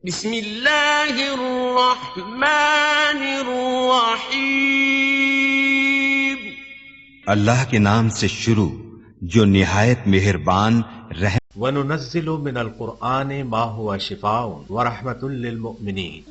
بسم اللہ الرحمن الرحیم۔ اللہ کے نام سے شروع جو نہایت مہربان رحم۔ وَنُنَزِّلُ مِنَ الْقُرْآنِ مَا هُوَ شِفَاءٌ وَرَحْمَةٌ لِّلْمُؤْمِنِينَ۔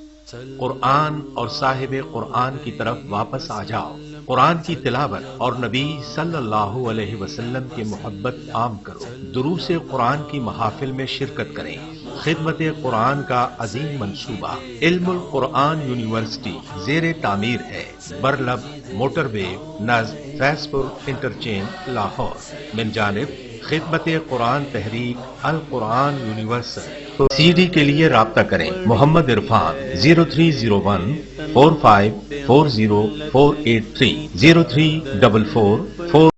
قرآن اور صاحب قرآن کی طرف واپس آ جاؤ، قرآن کی تلاوت اور نبی صلی اللہ علیہ وسلم کی محبت عام کرو، دروس قرآن کی محافل میں شرکت کریں۔ خدمت قرآن کا عظیم منصوبہ علم القرآن یونیورسٹی زیر تعمیر ہے، برلب موٹر وے نزد فیض پور انٹرچینج لاہور، من جانب خدمت قرآن تحریک القرآن یونیورسل۔ سی ڈی کے لیے رابطہ کریں محمد عرفان 030145404830 0344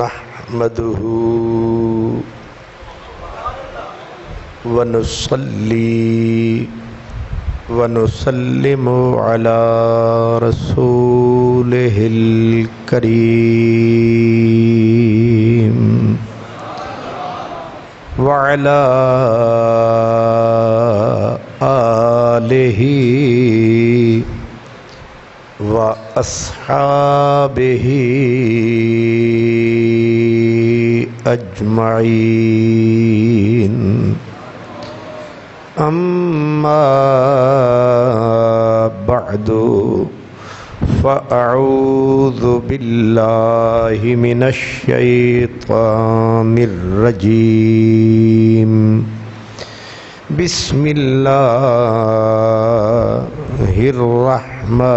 نحمده ونصلي ونسلم على رسوله الكريم وعلى آله وأصحابه أجمعين، أما بعد فأعوذ بالله من الشيطان الرجيم، بسم الله الرحمن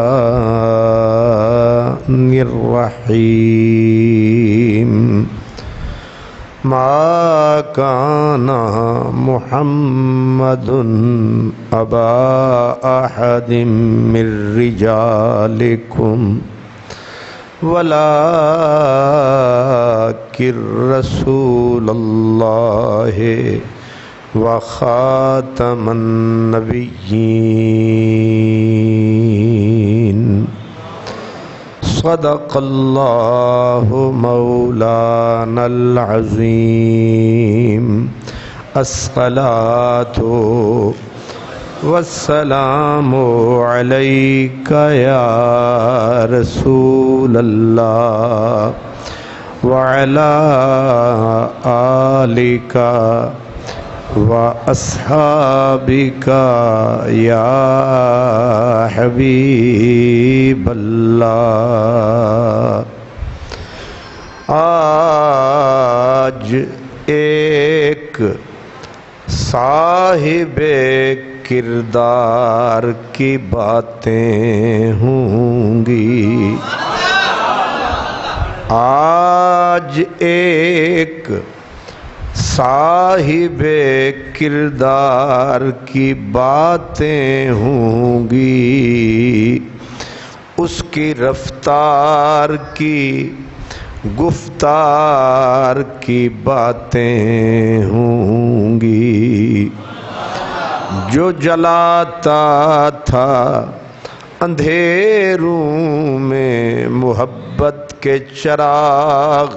الرحيم، ما كان محمد أبا أحد من رجالكم ولكن رسول الله وخاتم النبيين، صدق الله مولانا العظيم، الصلاة والسلام عليك يا رسول الله وعلى آلك وأصحابك يا حبيب الله۔ آج ایک صاحب کردار کی باتیں ہوں گی، آج ایک صاحب کردار کی باتیں ہوں گی، اس کی رفتار کی گفتار کی باتیں ہوں گی، جو جلاتا تھا اندھیروں میں محبت کے چراغ،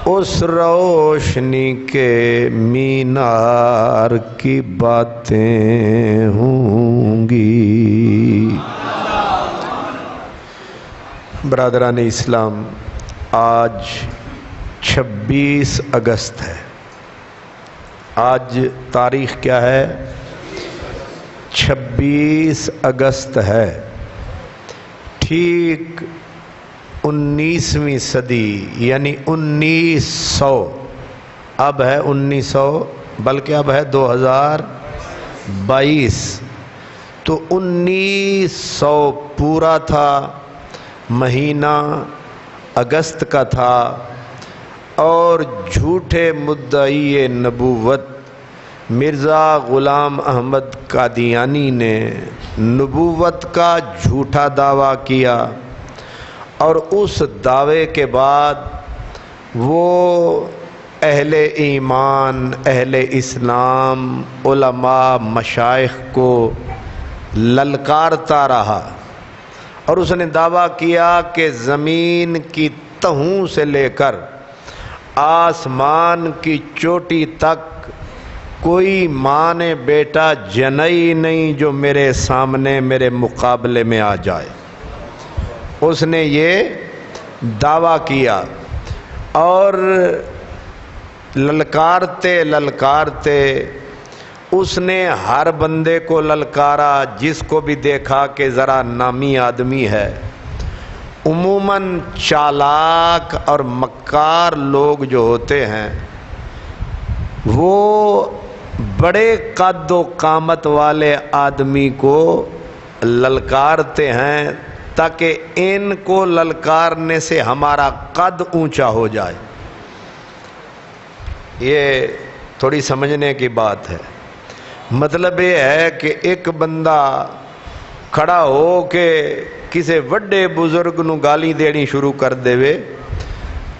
اس روشنی کے مینار کی باتیں ہوں گی۔ برادران اسلام، آج 26 اگست ہے۔ آج تاریخ کیا ہے؟ 26 اگست ہے۔ ٹھیک 19ویں صدی یعنی 1900، اب ہے 1900 بلکہ اب ہے 2022، تو 1900 پورا تھا، مہینہ اگست کا تھا، اور جھوٹے مدعی نبوت مرزا غلام احمد قادیانی نے نبوت کا جھوٹا دعویٰ کیا، اور اس دعوے کے بعد وہ اہل ایمان، اہل اسلام، علماء، مشائخ کو للکارتا رہا، اور اس نے دعویٰ کیا کہ زمین کی تہوں سے لے کر آسمان کی چوٹی تک کوئی ماں نے بیٹا جنا ہی نہیں جو میرے سامنے میرے مقابلے میں آ جائے. اس نے یہ دعویٰ کیا اور للکارتے للکارتے اس نے ہر بندے کو للکارا جس کو بھی دیکھا کہ ذرا نامی آدمی ہے. عموماً چالاک اور مکار لوگ جو ہوتے ہیں وہ بڑے قد و قامت والے آدمی کو للکارتے ہیں تاکہ ان کو للکارنے سے ہمارا قد اونچا ہو جائے. یہ تھوڑی سمجھنے کی بات ہے. مطلب یہ ہے کہ ایک بندہ کھڑا ہو کے کسی وڈے بزرگ نو گالی دینی شروع کر دے وے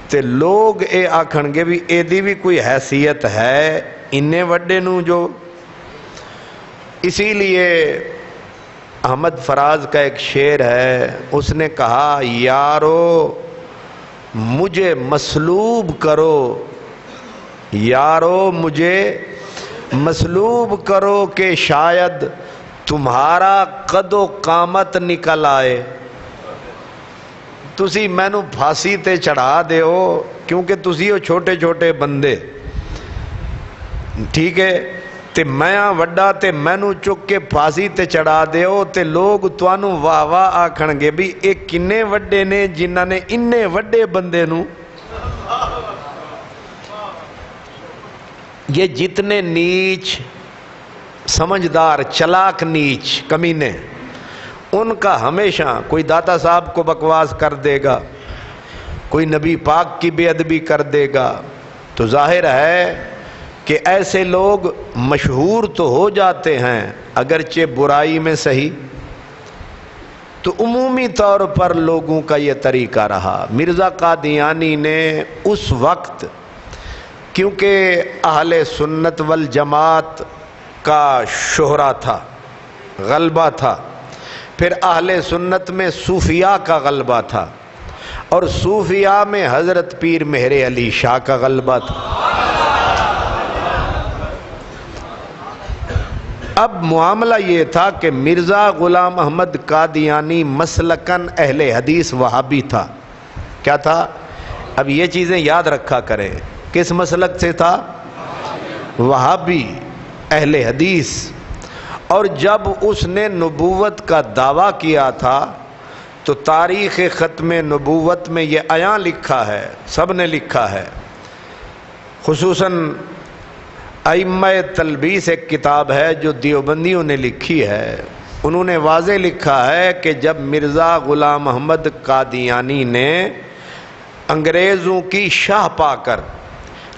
تے لوگ اے آکھن گے بھی اے دی بھی کوئی حیثیت ہے انہیں وڈے نو جو. اسی لیے احمد فراز کا ایک شعر ہے, اس نے کہا یارو مجھے مصلوب کرو, یارو مجھے مصلوب کرو کہ شاید تمہارا قد و قامت نکل آئے. تسی مینو پھانسی تے چڑھا دے ہو کیونکہ تسی ہو چھوٹے چھوٹے بندے, ٹھیک ہے, تے میں وڈا تے مینو چک کے پھانسی تے چڑھا دے ہو تے لوگ توانو واہ واہ آکھن گے بھی اے کنے وڈے نے جنہاں نے انے وڈے بندے نو. یہ جتنے نیچ سمجھدار چلاک نیچ کمینے ان کا ہمیشہ کوئی داتا صاحب کو بکواس کر دے گا, کوئی نبی پاک کی بے ادبی کر دے گا, تو ظاہر ہے کہ ایسے لوگ مشہور تو ہو جاتے ہیں اگرچہ برائی میں صحیح. تو عمومی طور پر لوگوں کا یہ طریقہ رہا. مرزا قادیانی نے اس وقت کیونکہ اہل سنت والجماعت کا شہرہ تھا, غلبہ تھا, پھر اہل سنت میں صوفیاء کا غلبہ تھا اور صوفیاء میں حضرت پیر مہر علی شاہ کا غلبہ تھا. اب معاملہ یہ تھا کہ مرزا غلام احمد قادیانی مسلکن اہل حدیث وہابی تھا. کیا تھا؟ اب یہ چیزیں یاد رکھا کریں. کس مسلک سے تھا؟ وہابی, اہل حدیث. اور جب اس نے نبوت کا دعویٰ کیا تھا تو تاریخ ختم نبوت میں یہ عیاں لکھا ہے, سب نے لکھا ہے, خصوصاً ائمہ تلبیس ایک کتاب ہے جو دیوبندیوں نے لکھی ہے. انہوں نے واضح لکھا ہے کہ جب مرزا غلام احمد قادیانی نے انگریزوں کی شاہ پا کر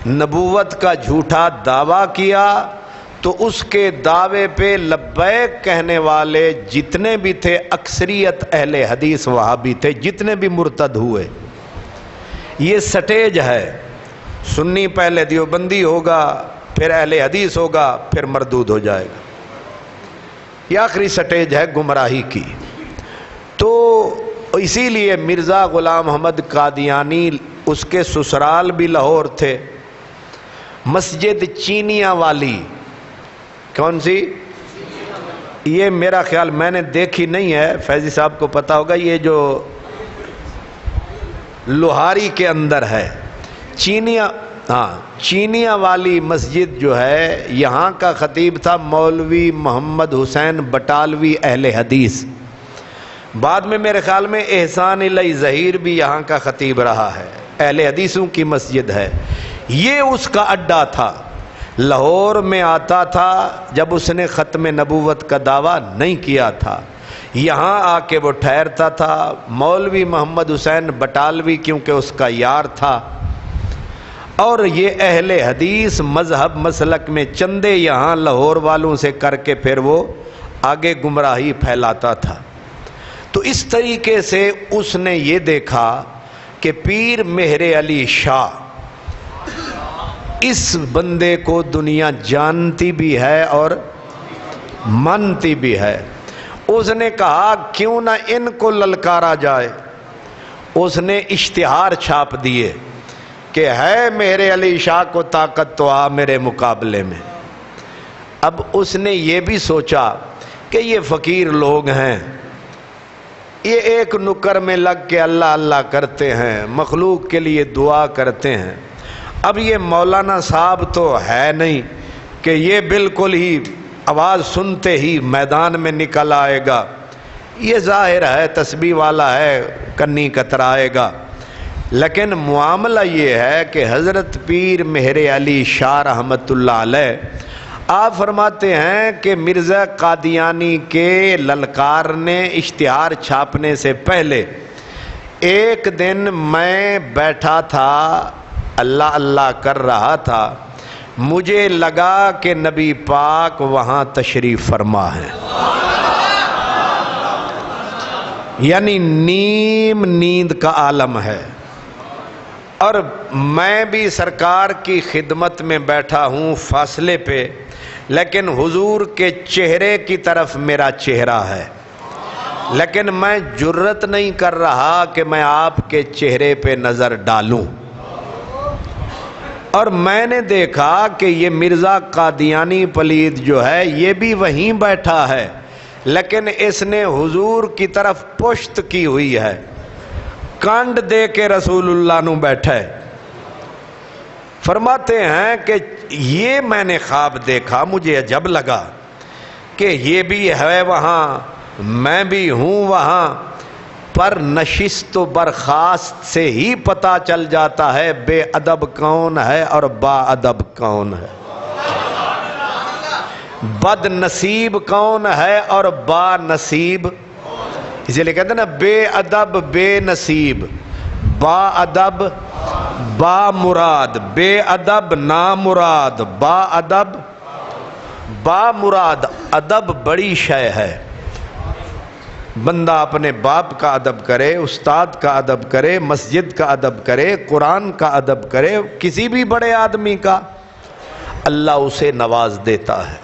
نبوت کا جھوٹا دعویٰ کیا تو اس کے دعوے پہ لبیک کہنے والے جتنے بھی تھے اکثریت اہل حدیث وہابی تھے, جتنے بھی مرتد ہوئے. یہ سٹیج ہے, سنی پہلے دیوبندی ہوگا, پھر اہل حدیث ہوگا, پھر مردود ہو جائے گا. یہ آخری سٹیج ہے گمراہی کی. تو اسی لیے مرزا غلام احمد قادیانی اس کے سسرال بھی لاہور تھے. مسجد چینیاں والی, کون سی؟ یہ میرا خیال میں نے دیکھی نہیں ہے, فیضی صاحب کو پتا ہوگا, یہ جو لوہاری کے اندر ہے چینیاں, ہاں چینیاں والی مسجد جو ہے, یہاں کا خطیب تھا مولوی محمد حسین بٹالوی اہل حدیث. بعد میں میرے خیال میں احسان الہی ظہیر بھی یہاں کا خطیب رہا ہے, اہل حدیثوں کی مسجد ہے. یہ اس کا اڈا تھا, لاہور میں آتا تھا جب اس نے ختم نبوت کا دعویٰ نہیں کیا تھا, یہاں آ کے وہ ٹھہرتا تھا. مولوی محمد حسین بٹالوی کیونکہ اس کا یار تھا, اور یہ اہل حدیث مذہب مسلک میں چندے یہاں لاہور والوں سے کر کے پھر وہ آگے گمراہی پھیلاتا تھا. تو اس طریقے سے اس نے یہ دیکھا کہ پیر مہر علی شاہ اس بندے کو دنیا جانتی بھی ہے اور مانتی بھی ہے. اس نے کہا کیوں نہ ان کو للکارا جائے. اس نے اشتہار چھاپ دیے کہ ہے مہر علی شاہ کو طاقت تو آ میرے مقابلے میں. اب اس نے یہ بھی سوچا کہ یہ فقیر لوگ ہیں، یہ ایک نکر میں لگ کے اللہ اللہ کرتے ہیں، مخلوق کے لیے دعا کرتے ہیں، اب یہ مولانا صاحب تو ہے نہیں کہ یہ بالکل ہی آواز سنتے ہی میدان میں نکل آئے گا، یہ ظاہر ہے تسبیح والا ہے، کنی کترائے گا۔ لیکن معاملہ یہ ہے کہ حضرت پیر مہر علی شاہ رحمۃ اللہ علیہ آپ فرماتے ہیں کہ مرزا قادیانی کے للکارنے اشتہار چھاپنے سے پہلے ایک دن میں بیٹھا تھا، اللہ اللہ کر رہا تھا، مجھے لگا کہ نبی پاک وہاں تشریف فرما ہے، یعنی نیم نیند کا عالم ہے، اور میں بھی سرکار کی خدمت میں بیٹھا ہوں فاصلے پہ، لیکن حضور کے چہرے کی طرف میرا چہرہ ہے، لیکن میں جرت نہیں کر رہا کہ میں آپ کے چہرے پہ نظر ڈالوں، اور میں نے دیکھا کہ یہ مرزا قادیانی پلید جو ہے یہ بھی وہیں بیٹھا ہے، لیکن اس نے حضور کی طرف پشت کی ہوئی ہے، کانڈ دے کے رسول اللہ نو بیٹھے۔ فرماتے ہیں کہ یہ میں نے خواب دیکھا، مجھے عجب لگا کہ یہ بھی ہے وہاں، میں بھی ہوں وہاں، پر نشست و برخاست سے ہی پتہ چل جاتا ہے بے ادب کون ہے اور با ادب کون ہے، بد نصیب کون ہے اور با نصیب، اسی لئے کہتے ہیں نا بے ادب بے نصیب، با ادب با مراد، بے ادب نامراد، با ادب با مراد۔ ادب بڑی شے ہے، بندہ اپنے باپ کا ادب کرے، استاد کا ادب کرے، مسجد کا ادب کرے، قرآن کا ادب کرے، کسی بھی بڑے آدمی کا، اللہ اسے نواز دیتا ہے۔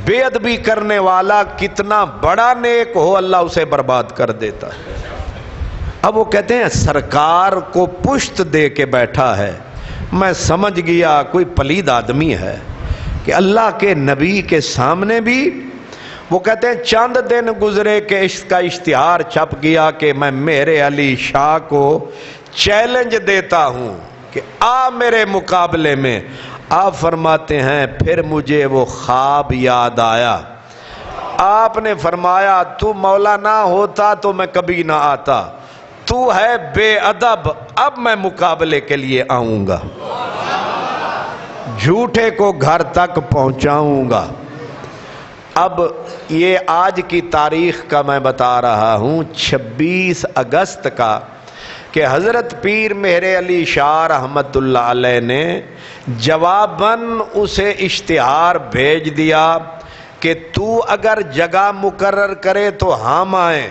بے ادبی کرنے والا کتنا بڑا نیک ہو اللہ اسے برباد کر دیتا ہے۔ اب وہ کہتے ہیں سرکار کو پشت دے کے بیٹھا ہے، میں سمجھ گیا کوئی پلید آدمی ہے کہ اللہ کے نبی کے سامنے بھی، وہ کہتے ہیں چند دن گزرے کہ اس کا اشتہار چھپ گیا کہ میں مہر علی شاہ کو چیلنج دیتا ہوں کہ آ میرے مقابلے میں۔ آپ فرماتے ہیں پھر مجھے وہ خواب یاد آیا، آپ نے فرمایا تو مولا نہ ہوتا تو میں کبھی نہ آتا، تو ہے بے ادب، اب میں مقابلے کے لیے آؤں گا، جھوٹے کو گھر تک پہنچاؤں گا۔ اب یہ آج کی تاریخ کا میں بتا رہا ہوں 26 اگست کا، کہ حضرت پیر مہر علی شاہ رحمت اللہ علیہ نے جواباً اسے اشتہار بھیج دیا کہ تو اگر جگہ مقرر کرے تو ہم آئیں،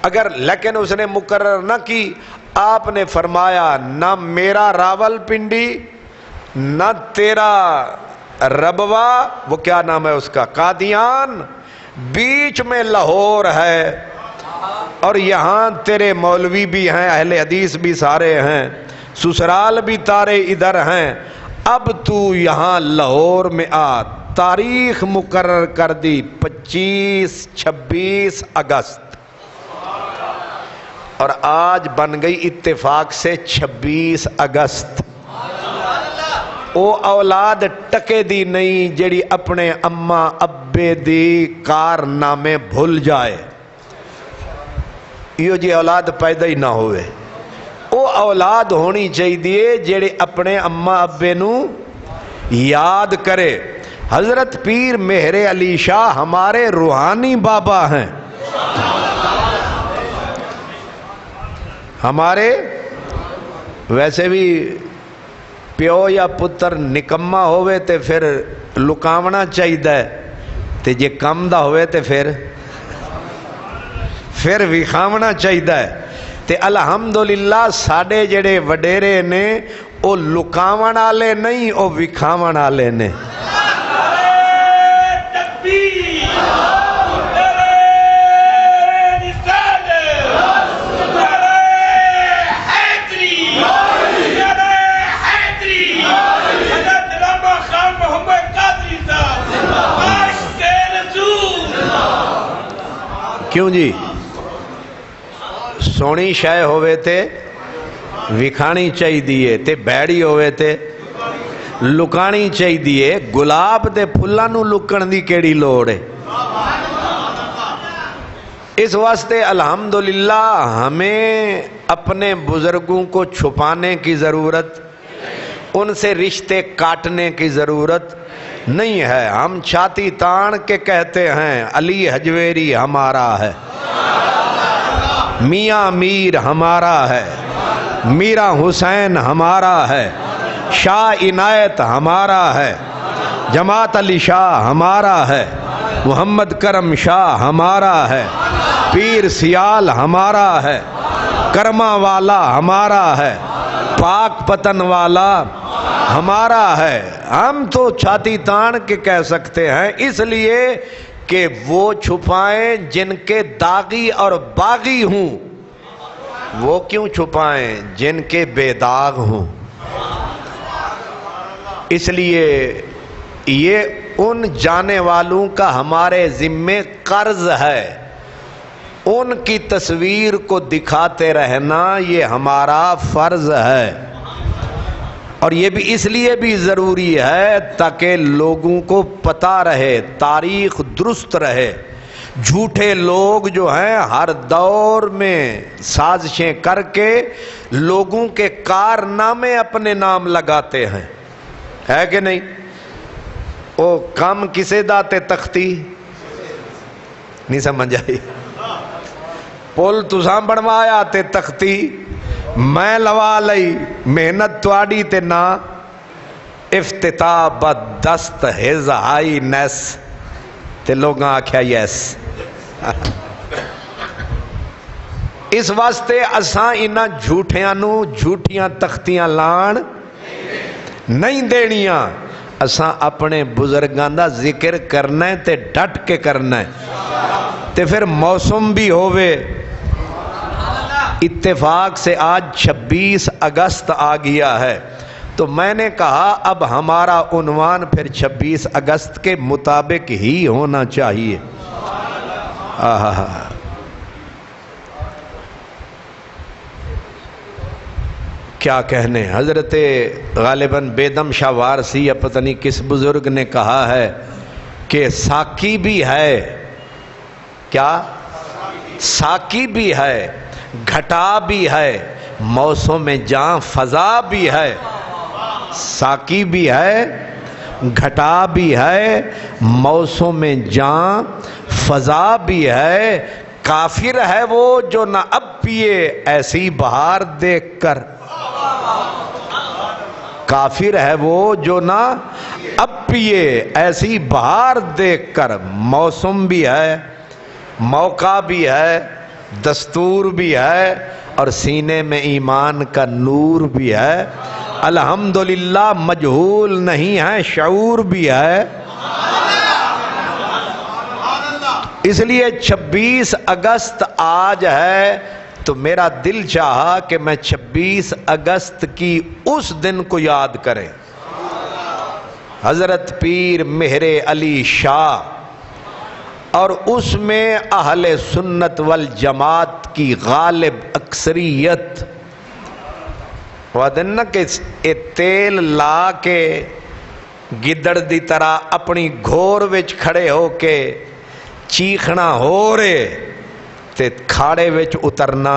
اگر لیکن اس نے مقرر نہ کی، آپ نے فرمایا نہ میرا راول پنڈی نہ تیرا ربوہ، وہ کیا نام ہے اس کا، قادیان، بیچ میں لاہور ہے، اور یہاں تیرے مولوی بھی ہیں، اہل حدیث بھی سارے ہیں، سسرال بھی تارے ادھر ہیں، اب تو یہاں لاہور میں آ۔ تاریخ مقرر کر دی 26 اگست، اور آج بن گئی اتفاق سے 26 اگست۔ او اولاد ٹکے دی نہیں جڑی اپنے اماں ابے دی کارنامے بھول جائے، یہ جی اولاد پیدا ہی نہ ہوئے۔ او اولاد ہونی چاہیے جڑے اپنے اماں ابے نو یاد کرے۔ حضرت پیر مہر علی شاہ ہمارے روحانی بابا ہیں، ہمارے ویسے بھی پیو یا پتر نکما ہوئے تے پھر لکاونا چاہیے، تے جے کم دا ہوئے تے پھر وکھاونا چاہیے، تے الحمدللہ ساڈے جڑے وڈیرے نے او لکاون والے نہیں، او وکھاون والے نے۔ کیوں جی؟ سونی شے ہوئے تے وکھانی چاہی دیئے تے بیڑی ہوئے تے لکانی چاہی دیئے. گلاب دے پھلاں نو لکن دی کیڑی لوڑ ہے؟ اس واسطے الحمدللہ ہمیں اپنے بزرگوں کو چھپانے کی ضرورت، ان سے رشتے کاٹنے کی ضرورت نہیں ہے. ہم چھاتی تان کے کہتے ہیں علی حجویری ہمارا ہے، میاں میر ہمارا ہے، میرا حسین ہمارا ہے، شاہ عنایت ہمارا ہے، جماعت علی شاہ ہمارا ہے، محمد کرم شاہ ہمارا ہے، پیر سیال ہمارا ہے، کرما والا ہمارا ہے، پاک پتن والا ہمارا ہے. ہم تو چھاتی تان کے کہہ سکتے ہیں، اس لیے کہ وہ چھپائیں جن کے داغی اور باغی ہوں. وہ کیوں چھپائیں جن کے بے داغ ہوں؟ اس لیے یہ ان جانے والوں کا ہمارے ذمے قرض ہے. ان کی تصویر کو دکھاتے رہنا یہ ہمارا فرض ہے. اور یہ بھی اس لیے بھی ضروری ہے تاکہ لوگوں کو پتہ رہے، تاریخ درست رہے. جھوٹے لوگ جو ہیں ہر دور میں سازشیں کر کے لوگوں کے کارنامے اپنے نام لگاتے ہیں، ہے کہ نہیں؟ او کام کسے داتے تختی نہیں سمجھ آئی؟ پول تساں بنوایا تے تختی میں لوا لئی، محنت تواڈی تے نا افتتاح بدست ہز آئی نیس تے لوگاں آکھیا یس. اس واسطے اساں انہاں جھوٹیاں نو جھوٹیاں تختیاں لان نہیں دینیاں. اساں اپنے بزرگاں دا ذکر کرنا ہے تے ڈٹ کے کرنا ہے. تے پھر موسم بھی ہوئے. اتفاق سے آج 26 اگست آ گیا ہے تو میں نے کہا اب ہمارا عنوان پھر 26 اگست کے مطابق ہی ہونا چاہیے. کیا کہنے. حضرت غالباً بیدم شاہ وارسی یا پتہ نہیں کس بزرگ نے کہا ہے کہ ساکی بھی ہے، کیا ساکی بھی ہے، گھٹا بھی ہے، موسم جاں فضا بھی ہے. ساکی بھی ہے، گھٹا بھی ہے، موسم جاں فضا بھی ہے. کافر ہے وہ جو نہ اب پیے ایسی بہار دیکھ کر. کافر ہے وہ جو نہ اب پیے ایسی بہار دیکھ کر. موسم بھی ہے، موقع بھی ہے، دستور بھی ہے، اور سینے میں ایمان کا نور بھی ہے. الحمدللہ مجہول نہیں ہے، شعور بھی ہے. اس لیے 26 اگست آج ہے تو میرا دل چاہا کہ میں 26 اگست کی اس دن کو یاد کریں. حضرت پیر مہر علی شاہ اور اس میں اہل سنت والجماعت کی غالب اکثریت. وعدن کہ تیل لا کے گدڑ دی طرح اپنی گھور وچ کھڑے ہو کے چیخنا ہو رہے تے کھاڑے وچ اترنا.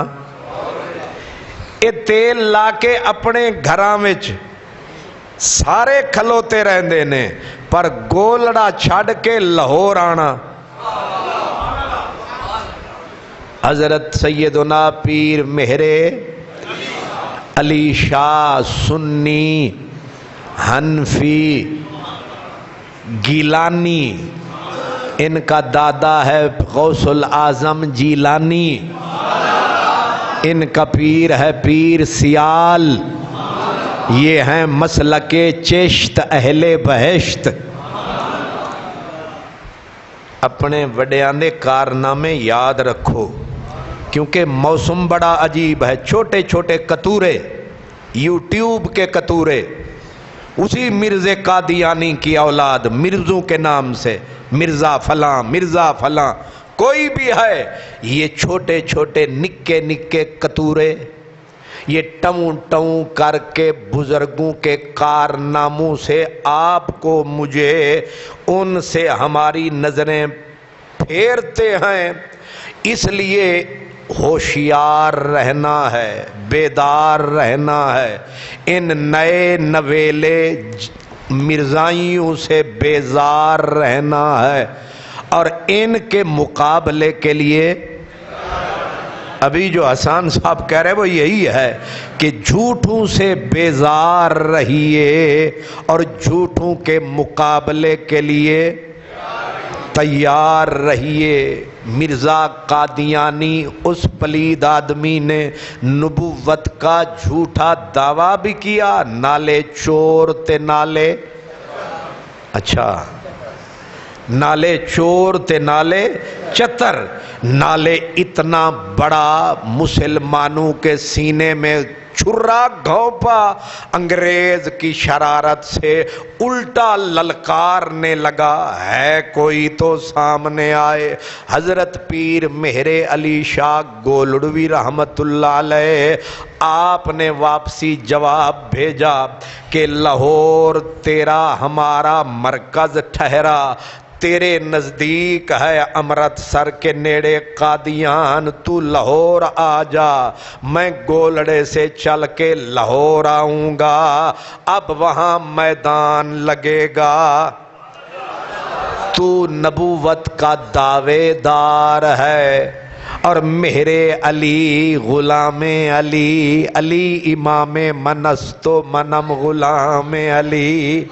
اے تیل لا کے اپنے گھراں وچ سارے کھلوتے رہندے نے پر گولڑا چھڑ کے لاہور آنا. حضرت سیدنا پیر مہر علی شاہ سنی حنفی گیلانی، ان کا دادا ہے غوث العظم جیلانی، ان کا پیر ہے پیر سیال. یہ ہیں مسلک چشت اہل بہشت. اپنے وڈیاں دے کارنامے یاد رکھو کیونکہ موسم بڑا عجیب ہے. چھوٹے چھوٹے کتورے، یوٹیوب کے کتورے، اسی مرزا قادیانی کی اولاد، مرزوں کے نام سے مرزا فلاں مرزا فلاں. کوئی بھی ہے، یہ چھوٹے چھوٹے نکے نکے کتورے، یہ ٹوں ٹوں کر کے بزرگوں کے کارناموں سے آپ کو مجھے ان سے ہماری نظریں پھیرتے ہیں، اس لیے ہوشیار رہنا ہے، بیدار رہنا ہے، ان نئے نویلے مرزائیوں سے بیزار رہنا ہے، اور ان کے مقابلے کے لیے ابھی جو حسان صاحب کہہ رہے وہ یہی ہے کہ جھوٹوں سے بیزار رہیے اور جھوٹوں کے مقابلے کے لیے تیار رہیے۔ مرزا قادیانی اس پلید آدمی نے نبوت کا جھوٹا دعویٰ بھی کیا، نالے چور تے نالے، اچھا نالے چور تے نالے چتر، نالے اتنا بڑا مسلمانوں کے سینے میں چھرا گھونپا، انگریز کی شرارت سے الٹا للکارنے لگا، ہے کوئی تو سامنے آئے۔ حضرت پیر مہر علی شاہ گولڑوی رحمت اللہ علیہ آپ نے واپسی جواب بھیجا کہ لاہور تیرا ہمارا مرکز ٹھہرا، تیرے نزدیک ہے امرتسر کے نیڑے قادیان، تو لاہور آ جا، میں گولڑے سے چل کے لاہور آؤں گا، اب وہاں میدان لگے گا۔ تو نبوت کا دعوے دار ہے اور مہر علی غلام علی، علی امام منست و منم غلام علی،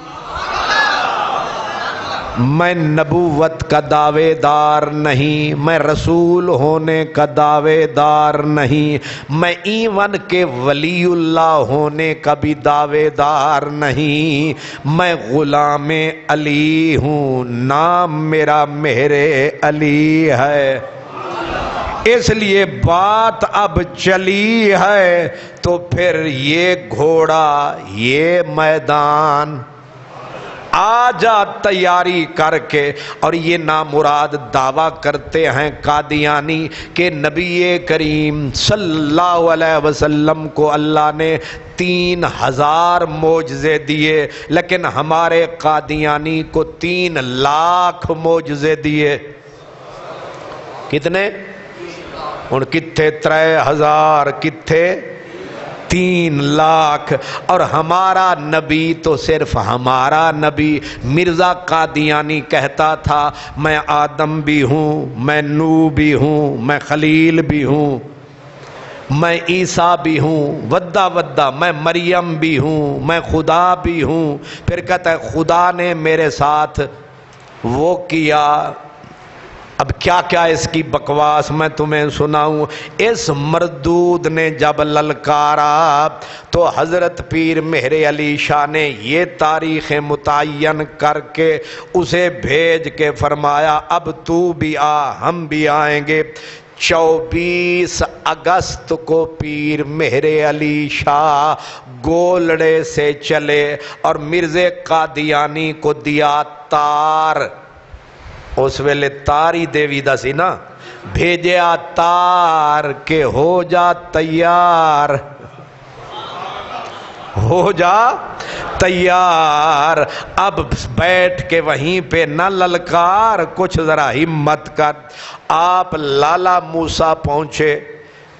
میں نبوت کا دعوے دار نہیں، میں رسول ہونے کا دعوے دار نہیں، میں ایون کے ولی اللہ ہونے کا بھی دعوے دار نہیں، میں غلام علی ہوں، نام میرا مہر علی ہے۔ اس لیے بات اب چلی ہے تو پھر یہ گھوڑا، یہ میدان آ جا تیاری کر کے۔ اور یہ نامراد دعویٰ کرتے ہیں قادیانی کہ نبی کریم صلی اللہ علیہ وسلم کو اللہ نے 3000 معجزے دیے، لیکن ہمارے قادیانی کو 3 لاکھ معجزے دیے۔ کتنے؟ اور کتھے 3000، کتھے 3 لاکھ۔ اور ہمارا نبی تو صرف ہمارا نبی مرزا قادیانی کہتا تھا میں آدم بھی ہوں، میں نوح بھی ہوں، میں خلیل بھی ہوں، میں عیسیٰ بھی ہوں، ودا ودا میں مریم بھی ہوں، میں خدا بھی ہوں۔ پھر کہتا ہے خدا نے میرے ساتھ وہ کیا۔ اب کیا کیا اس کی بکواس میں تمہیں سناؤں۔ اس مردود نے جب للکارا تو حضرت پیر مہر علی شاہ نے یہ تاریخ متعین کر کے اسے بھیج کے فرمایا اب تو بھی آ، ہم بھی آئیں گے۔ 24 اگست کو پیر مہر علی شاہ گولڑے سے چلے اور مرزا قادیانی کو دیا تار، اس ویلے تاری دیوی دا سی نا، بھیجیا تار کہ ہو جا تیار، ہو جا تیار، اب بیٹھ کے وہیں پہ نہ للکار، کچھ ذرا ہمت کر۔ آپ لالا موسیٰ پہنچے،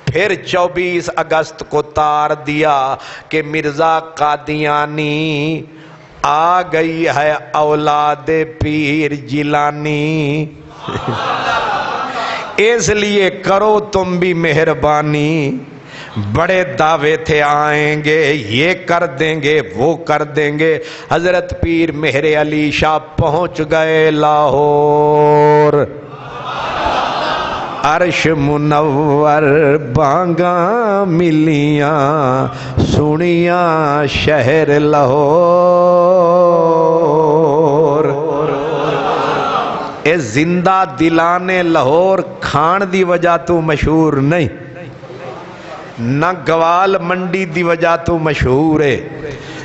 پھر 24 اگست کو تار دیا کہ مرزا قادیانی آ گئی ہے اولاد پیر جیلانی، اس لیے کرو تم بھی مہربانی، بڑے دعوے تھے آئیں گے، یہ کر دیں گے وہ کر دیں گے۔ حضرت پیر مہر علی شاہ پہنچ گئے لاہور، عرش منور بانگاں ملیاں سنیاں شہر لاہور، اے زندہ دلانے لاہور کھان دی وجہ تو مشہور نہیں، نہ گوال منڈی دی وجہ تو مشہور ہے،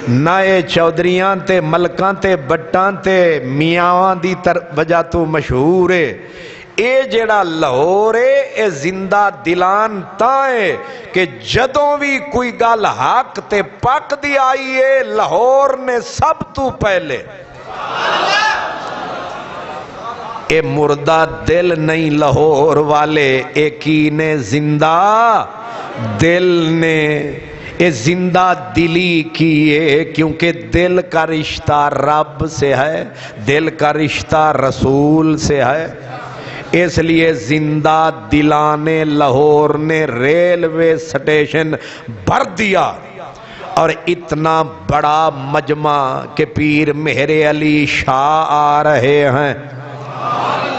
نہ اے چودھریاں تے ملکاں تے بٹاں تے میاں دی وجہ تو مشہور ہے، اے جڑا لاہور ہے اے زندہ دلان تاں ہے کہ جدوں بھی کوئی گل حق تے پک دی آئی ہے لاہور نے سب تو پہلے اے مردہ دل نہیں لاہور والے، اے کی نے زندہ دل نے، اے زندہ دلی کیے، کیونکہ دل کا رشتہ رب سے ہے، دل کا رشتہ رسول سے ہے، اس لیے زندہ دلانے لاہور نے ریلوے سٹیشن بھر دیا، اور اتنا بڑا مجمع کہ پیر مہر علی شاہ آ رہے ہیں،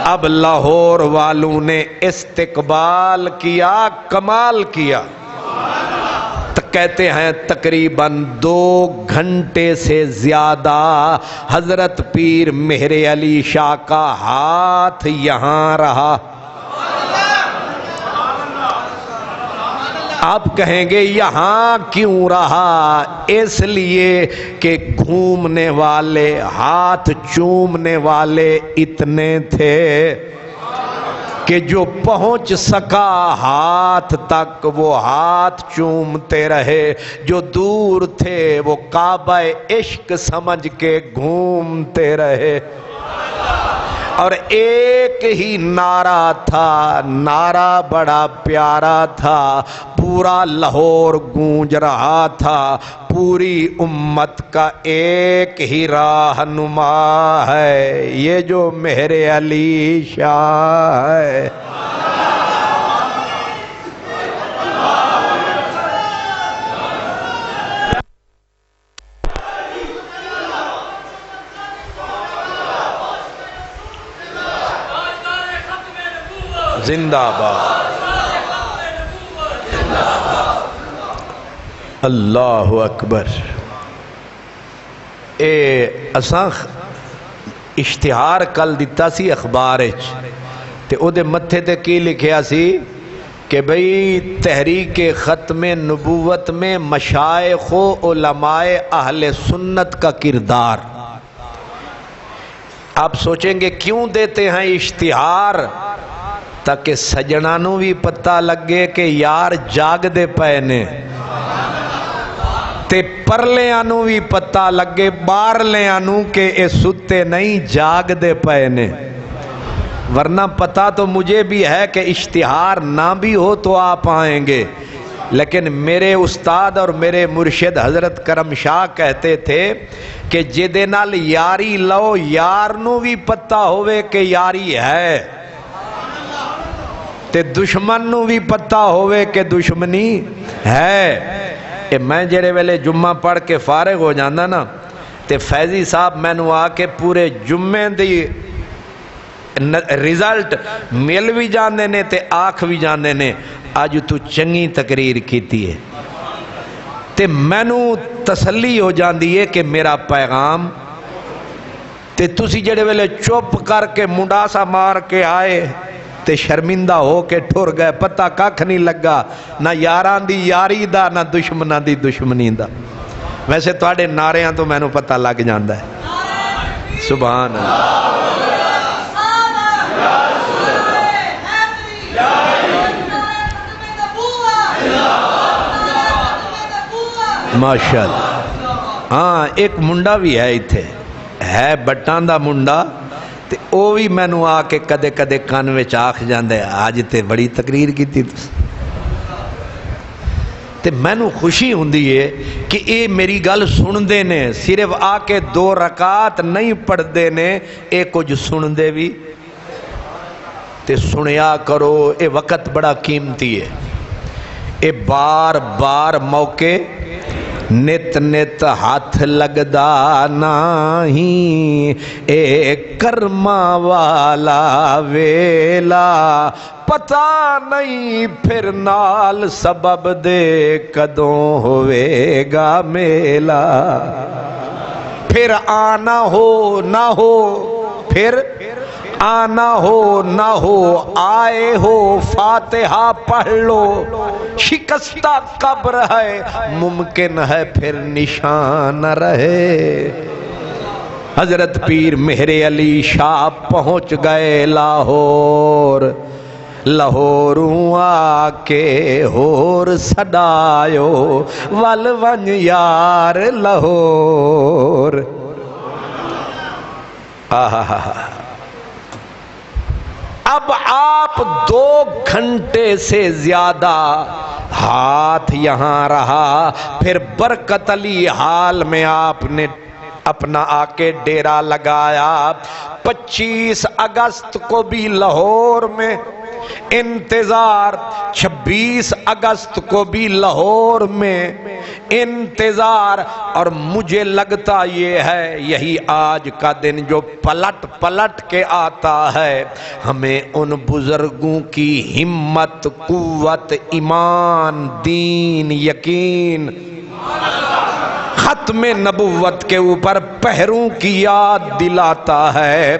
اب لاہور والوں نے استقبال کیا، کمال کیا، کہتے ہیں تقریباً 2 گھنٹے سے زیادہ حضرت پیر مہر علی شاہ کا ہاتھ یہاں رہا۔ آپ کہیں گے یہاں کیوں رہا؟ اس لیے کہ گھومنے والے، ہاتھ چومنے والے اتنے تھے کہ جو پہنچ سکا ہاتھ تک وہ ہاتھ چومتے رہے، جو دور تھے وہ کعبہ عشق سمجھ کے گھومتے رہے، اور ایک ہی نعرہ تھا، نعرہ بڑا پیارا تھا، پورا لاہور گونج رہا تھا، پوری امت کا ایک ہی راہنما ہے، یہ جو مہر علی شاہ ہے۔ زندہ باد، اللہ اکبر۔ اے اساں اشتہار کل دیتا سی اخبار تے او دے متھے تے کی لکھیا سی کہ بھئی تحریک ختم نبوت میں مشائخ و علماء اہل سنت کا کردار۔ آپ سوچیں گے کیوں دیتے ہیں اشتہار؟ تاکہ سجنانوں بھی پتہ لگے کہ یار جاگ دے پے نے، تے پرلیانوں بھی پتہ لگے بارلیانوں کہ اے ستے نہیں جاگ دے پے نے۔ ورنہ پتہ تو مجھے بھی ہے کہ اشتہار نہ بھی ہو تو آپ آئیں گے، لیکن میرے استاد اور میرے مرشد حضرت کرم شاہ کہتے تھے کہ جدے نال یاری لو یار نو بھی پتہ ہوئے کہ یاری ہے، تے دشمن نو بھی پتہ ہوئے کہ دشمنی ہے۔ میں جڑے ویلے جمعہ پڑھ کے فارغ ہو جانا نا تے فیضی صاحب میں نو آ کے پورے جمعے دی ریزلٹ مل بھی جاندے نے تے آکھ بھی جاندے نے آج تو چنگی تقریر کیتی ہے، تے میں نو تسلی ہو جاندی ہے کہ میرا پیغام تے تسی جڑے ویلے چپ کر کے منڈاسا مار کے آئے تے شرمندہ ہو کے ٹھر گئے، پتہ ککھ نہیں لگا نہ یاران دی یاری دا نہ دشمناں دی دشمنی دا۔ ویسے تواڈے نعریاں تو میں نو پتہ لگ جاندا ہے۔ سبحان اللہ، ماشاءاللہ۔ ہاں ایک منڈا بھی ہے ایتھے، ہے بٹان دا منڈا، تے او بھی میں نو آ کے کدے کدے کان وچ آکھ جاندے آج تے بڑی تقریر کیتی تے میں نو خوشی ہوندی ہے کہ اے میری گل سن دے نے، صرف آ کے 2 رکعت نہیں پڑھ دے نے، اے کچھ سن دے بھی تے سنیا کرو، اے وقت بڑا قیمتی ہے، اے بار بار موقع نت نت ہاتھ لگدا نہیں، اے کرما والا ویلا پتہ نہیں پھر نال سبب دے کدوں ہوئے گا میلا، پھر آنا ہو نہ ہو، پھر آنا ہو نہ ہو، آئے ہو فاتحہ پڑھ لو، شکستہ قبر ہے ممکن ہے پھر نشان رہے۔ حضرت پیر مہر علی شاہ پہنچ گئے لاہور، لاہوروں آ کے ہور سڈایو ول ون یار لاہور۔ اب آپ 2 گھنٹے سے زیادہ ہاتھ یہاں رہا، پھر برکت علی حال میں آپ نے اپنا آ کے ڈیرا لگایا۔ 25 اگست کو بھی لاہور میں انتظار، 26 اگست کو بھی لاہور میں انتظار، اور مجھے لگتا یہ ہے یہی آج کا دن جو پلٹ پلٹ کے آتا ہے، ہمیں ان بزرگوں کی ہمت، قوت، ایمان، دین، یقین، ختم نبوت کے اوپر پہروں کی یاد دلاتا ہے۔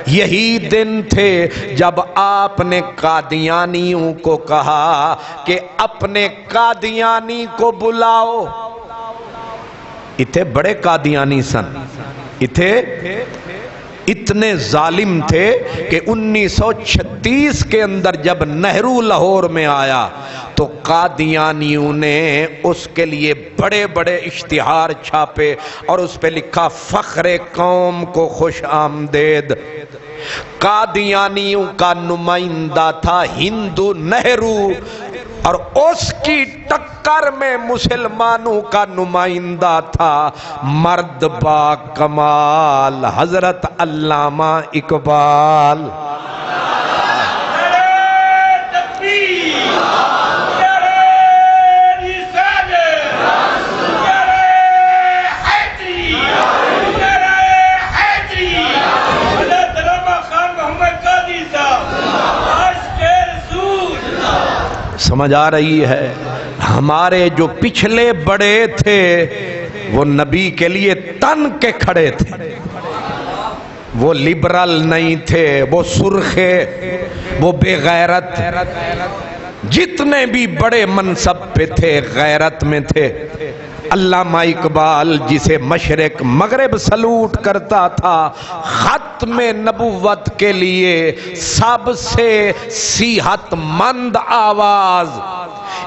یہی دن تھے جب آپ نے قادیانیوں کو کہا کہ اپنے قادیانی کو بلاؤ۔ اتھے بڑے قادیانی سن، اتھے اتنے ظالم تھے کہ 1936 کے اندر جب نہرو لاہور میں آیا تو قادیانیوں نے اس کے لیے بڑے بڑے اشتہار چھاپے اور اس پہ لکھا فخر قوم کو خوش آمدید۔ قادیانیوں کا نمائندہ تھا ہندو نہرو، اور اس کی ٹکر میں مسلمانوں کا نمائندہ تھا مرد با کمال حضرت علامہ اقبال۔ سمجھ آ رہی ہے؟ ہمارے جو پچھلے بڑے تھے وہ نبی کے لیے تن کے کھڑے تھے، وہ لبرل نہیں تھے، وہ سرخے، وہ بے غیرت، جتنے بھی بڑے منصب پہ تھے غیرت میں تھے۔ علامہ اقبال جسے مشرق مغرب سلوٹ کرتا تھا، ختم نبوت کے لیے سب سے صحت مند آواز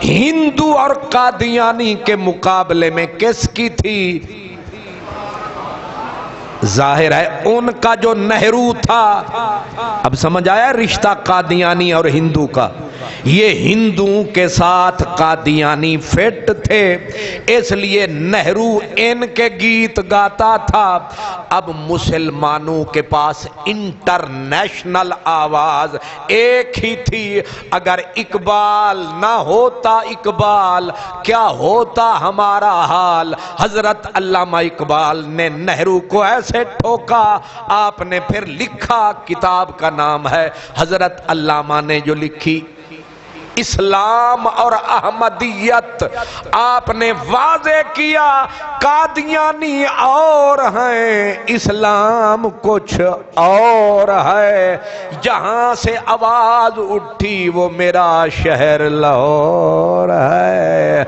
ہندو اور قادیانی کے مقابلے میں کس کی تھی؟ ظاہر ہے ان کا جو نہرو تھا۔ اب سمجھ آیا رشتہ قادیانی اور ہندو کا؟ یہ ہندوؤں کے ساتھ قادیانی فٹ تھے، اس لیے نہرو ان کے گیت گاتا تھا۔ اب مسلمانوں کے پاس انٹرنیشنل آواز ایک ہی تھی۔ اگر اقبال نہ ہوتا اقبال، کیا ہوتا ہمارا حال؟ حضرت علامہ اقبال نے نہرو کو ایسے ٹھوکا، آپ نے پھر لکھا، کتاب کا نام ہے حضرت علامہ نے جو لکھی اسلام اور احمدیت، آپ نے واضح کیا قادیانی اور ہیں، اسلام کچھ اور ہے۔ جہاں سے آواز اٹھی وہ میرا شہر لاہور ہے۔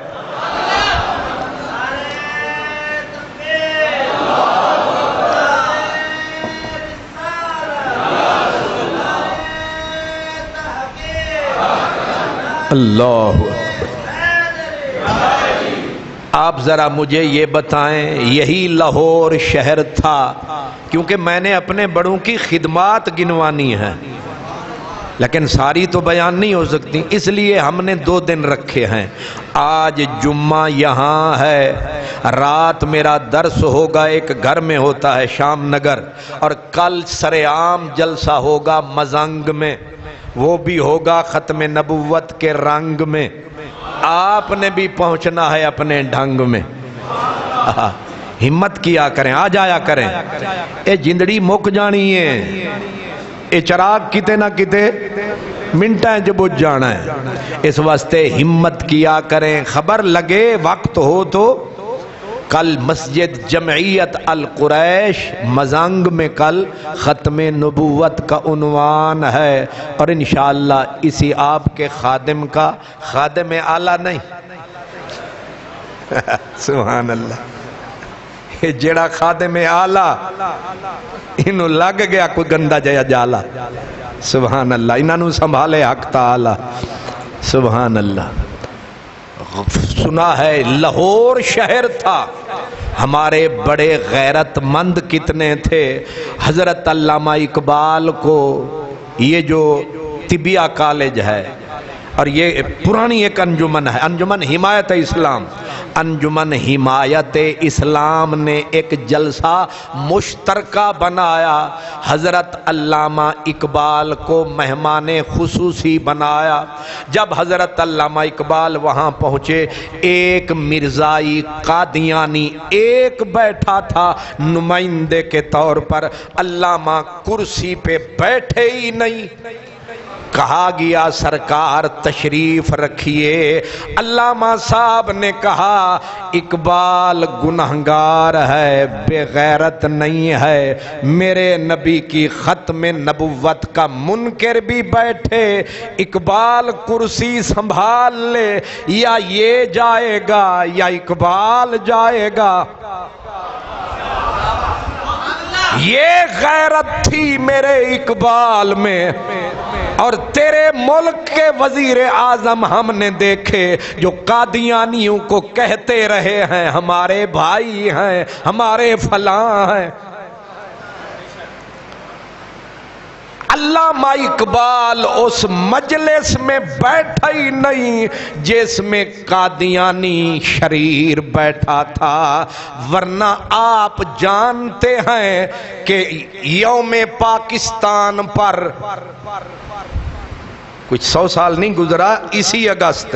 اللہ آپ ذرا مجھے یہ بتائیں، یہی لاہور شہر تھا؟ کیونکہ میں نے اپنے بڑوں کی خدمات گنوانی ہیں لیکن ساری تو بیان نہیں ہو سکتی، اس لیے ہم نے 2 دن رکھے ہیں۔ آج جمعہ یہاں ہے، رات میرا درس ہوگا ایک گھر میں ہوتا ہے شام نگر، اور کل سرعام جلسہ ہوگا مزنگ میں، وہ بھی ہوگا ختم نبوت کے رنگ میں۔ آپ نے بھی پہنچنا ہے اپنے ڈھنگ میں، ہمت کیا کریں، آ جایا کریں۔ اے جندڑی مک جانی ہے، اے چراغ کتے نہ کتے منٹیں جو بجھ جانا ہے، اس واسطے ہمت کیا کریں۔ خبر لگے وقت ہو تو کل مسجد جمعیت القریش مزنگ میں کل ختم نبوت کا عنوان ہے، اور انشاءاللہ اسی آپ کے خادم کا، خادم اعلیٰ نہیں سبحان اللہ، کہ جیڑا خادم آلہ انہوں لگ گیا کوئی گندہ جیا جالا. سبحان اللہ. انہوں سنبھالے حق تعالی. سبحان اللہ. سنا ہے لاہور شہر تھا, ہمارے بڑے غیرت مند کتنے تھے. حضرت علامہ اقبال کو یہ جو طبیہ کالج ہے اور یہ پرانی ایک انجمن ہے, انجمن حمایت اسلام, انجمن حمایت اسلام نے ایک جلسہ مشترکہ بنایا. حضرت علامہ اقبال کو مہمان خصوصی بنایا. جب حضرت علامہ اقبال وہاں پہنچے, ایک مرزائی قادیانی ایک بیٹھا تھا نمائندے کے طور پر. علامہ کرسی پہ بیٹھے ہی نہیں. کہا گیا سرکار تشریف رکھیے. علامہ صاحب نے کہا اقبال گنہگار ہے, بے غیرت نہیں ہے, میرے نبی کی ختم نبوت کا منکر بھی بیٹھے. اقبال کرسی سنبھال لے, یا یہ جائے گا یا اقبال جائے گا. یہ غیرت تھی میرے اقبال میں. اور تیرے ملک کے وزیر اعظم ہم نے دیکھے جو قادیانیوں کو کہتے رہے ہیں ہمارے بھائی ہیں, ہمارے فلاں ہیں. علامہ اقبال اس مجلس میں بیٹھا ہی نہیں جس میں قادیانی شریر بیٹھا تھا. ورنہ آپ جانتے ہیں کہ یوم پاکستان پر کچھ 100 سال نہیں گزرا, اسی اگست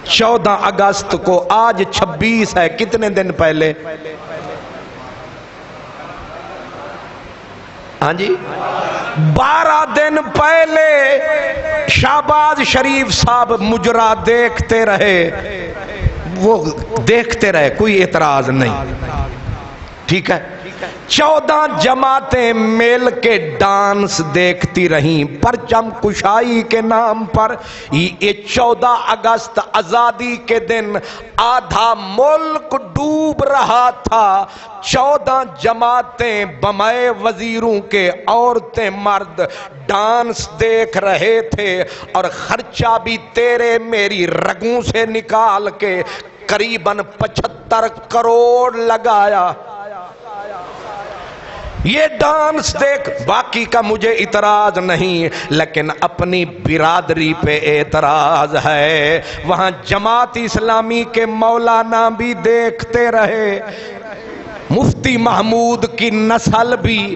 14 اگست کو, آج 26 ہے, کتنے دن پہلے, ہاں جی 12 دن پہلے شہباز شریف صاحب مجرا دیکھتے رہے. وہ دیکھتے رہے, کوئی اعتراض نہیں, ٹھیک ہے. 14 جماعتیں مل کے ڈانس دیکھتی رہیں پرچم کشائی کے نام پر. یہ 14 اگست آزادی کے دن آدھا ملک ڈوب رہا تھا. 14 جماعتیں بمائے وزیروں کے, عورتیں مرد ڈانس دیکھ رہے تھے, اور خرچہ بھی تیرے میری رگوں سے نکال کے قریباً 75 کروڑ لگایا. یہ ڈانس دیکھ, باقی کا مجھے اعتراض نہیں, لیکن اپنی برادری پہ اعتراض ہے. وہاں جماعت اسلامی کے مولانا بھی دیکھتے رہے, مفتی محمود کی نسل بھی.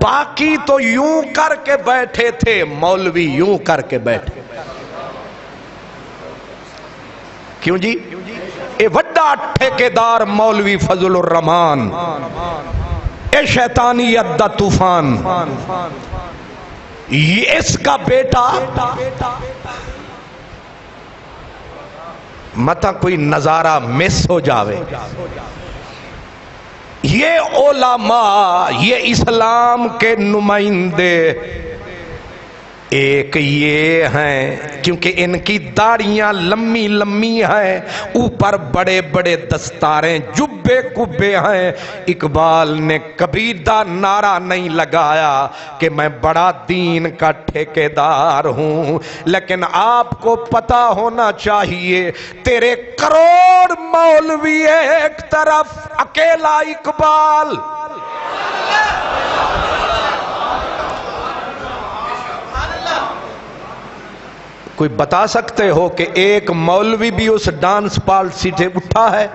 باقی تو یوں کر کے بیٹھے تھے, مولوی یوں کر کے بیٹھے. کیوں جی؟ اے وڈا ٹھیکیدار مولوی فضل الرحمان, اے شیطانیت دا طوفان, یہ اس کا بیٹا متا کوئی نظارہ مس ہو جاوے. یہ علماء, یہ اسلام کے نمائندے ایک یہ ہیں کیونکہ ان کی داڑیاں لمبی لمبی ہیں, اوپر بڑے بڑے دستاریں جبے کبے ہیں. اقبال نے کبھی نعرہ نہیں لگایا کہ میں بڑا دین کا ٹھیکیدار ہوں, لیکن آپ کو پتا ہونا چاہیے تیرے کروڑ مولوی ایک طرف, اکیلا اقبال. کوئی بتا سکتے ہو کہ ایک مولوی بھی اس ڈانس پالیسی سے اٹھا ہے؟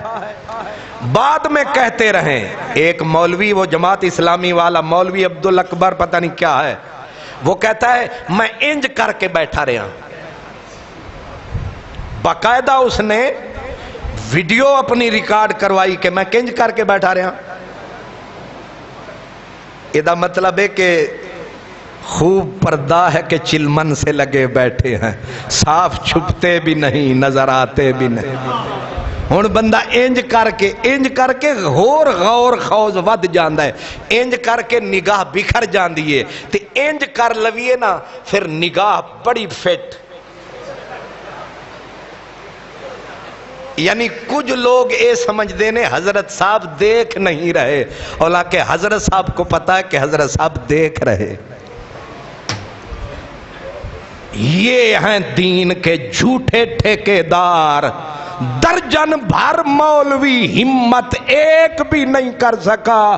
بعد میں کہتے رہیں. ایک مولوی, وہ جماعت اسلامی والا مولوی عبدالاکبر پتہ نہیں کیا ہے, وہ کہتا ہے میں انج کر کے بیٹھا رہا. باقاعدہ اس نے ویڈیو اپنی ریکارڈ کروائی کہ میں کنج کر کے بیٹھا رہا. یہ مطلب ہے کہ خوب پردہ ہے کہ چلمن سے لگے بیٹھے ہیں, صاف چھپتے بھی نہیں, نظر آتے بھی نہیں. ہن بندہ انج کر کے ہور غور خوض ود جاندا ہے, انج کر کے نگاہ بکھر جاندی ہے, تے انج کر لویے نا پھر نگاہ بڑی فٹ. یعنی کچھ لوگ یہ سمجھتے ہیں حضرت صاحب دیکھ نہیں رہے، حالانکہ حضرت صاحب کو پتا ہے کہ حضرت صاحب دیکھ رہے۔ یہ ہیں دین کے جھوٹے ٹھیکیدار، درجن بھر مولوی ہمت ایک بھی نہیں کر سکا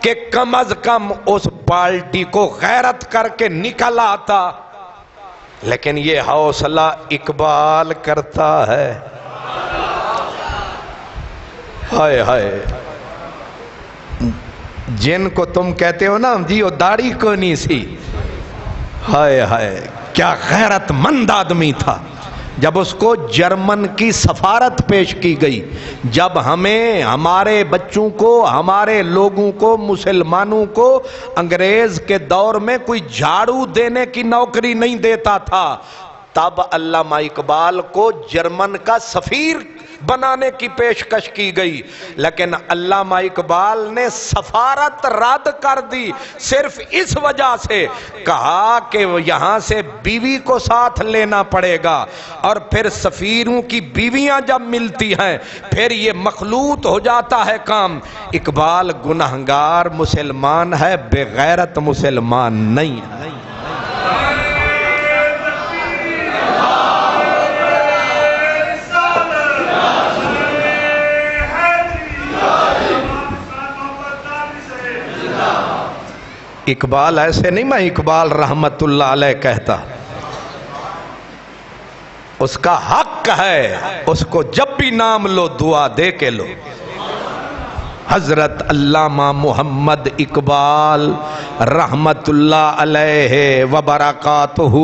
کہ کم از کم اس بالٹی کو غیرت کر کے نکل آتا، لیکن یہ حوصلہ اقبال کرتا ہے۔ ہائے ہائے، جن کو تم کہتے ہو نا جی وہ داڑھی کو نہیں سی، ہائے ہائے کیا غیرت مند آدمی تھا۔ جب اس کو جرمن کی سفارت پیش کی گئی، جب ہمیں، ہمارے بچوں کو، ہمارے لوگوں کو، مسلمانوں کو انگریز کے دور میں کوئی جھاڑو دینے کی نوکری نہیں دیتا تھا، تب علامہ اقبال کو جرمن کا سفیر بنانے کی پیشکش کی گئی، لیکن علامہ اقبال نے سفارت رد کر دی صرف اس وجہ سے، کہا کہ یہاں سے بیوی کو ساتھ لینا پڑے گا، اور پھر سفیروں کی بیویاں جب ملتی ہیں پھر یہ مخلوط ہو جاتا ہے کام۔ اقبال گنہگار مسلمان ہے، بے غیرت مسلمان نہیں ہے۔ اقبال ایسے نہیں، میں اقبال رحمت اللہ علیہ کہتا، اس کا حق ہے، اس کو جب بھی نام لو دعا دے کے لو۔ حضرت علامہ محمد اقبال رحمت اللہ علیہ وبرکاتہ،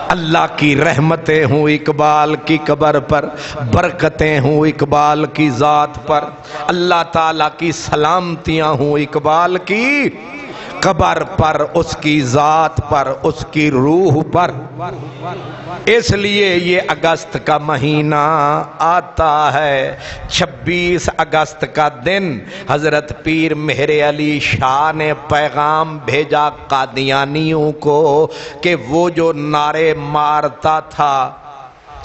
اللہ کی رحمتیں ہوں اقبال کی قبر پر، برکتیں ہوں اقبال کی ذات پر، اللہ تعالیٰ کی سلامتیاں ہوں اقبال کی قبر پر، اس کی ذات پر، اس کی روح پر۔ اس لیے یہ اگست کا مہینہ آتا ہے، 26 اگست کا دن حضرت پیر مہر علی شاہ نے پیغام بھیجا قادیانیوں کو کہ وہ جو نعرے مارتا تھا،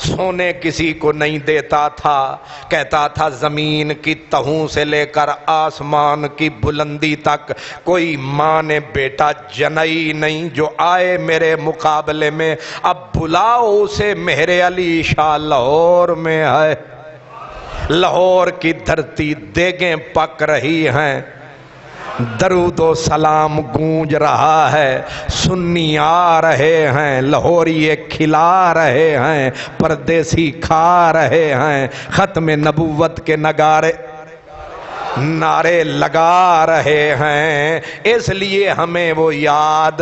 سونے کسی کو نہیں دیتا تھا، کہتا تھا زمین کی تہوں سے لے کر آسمان کی بلندی تک کوئی ماں نے بیٹا جنئی نہیں جو آئے میرے مقابلے میں، اب بلاؤ اسے، مہر علی شاہ لاہور میں ہے، لاہور کی دھرتی دیگیں پک رہی ہیں، درود و سلام گونج رہا ہے، سنی آ رہے ہیں، لاہوری کھلا رہے ہیں، پردیسی کھا رہے ہیں، ختم نبوت کے نعرے لگا رہے ہیں، اس لیے ہمیں وہ یاد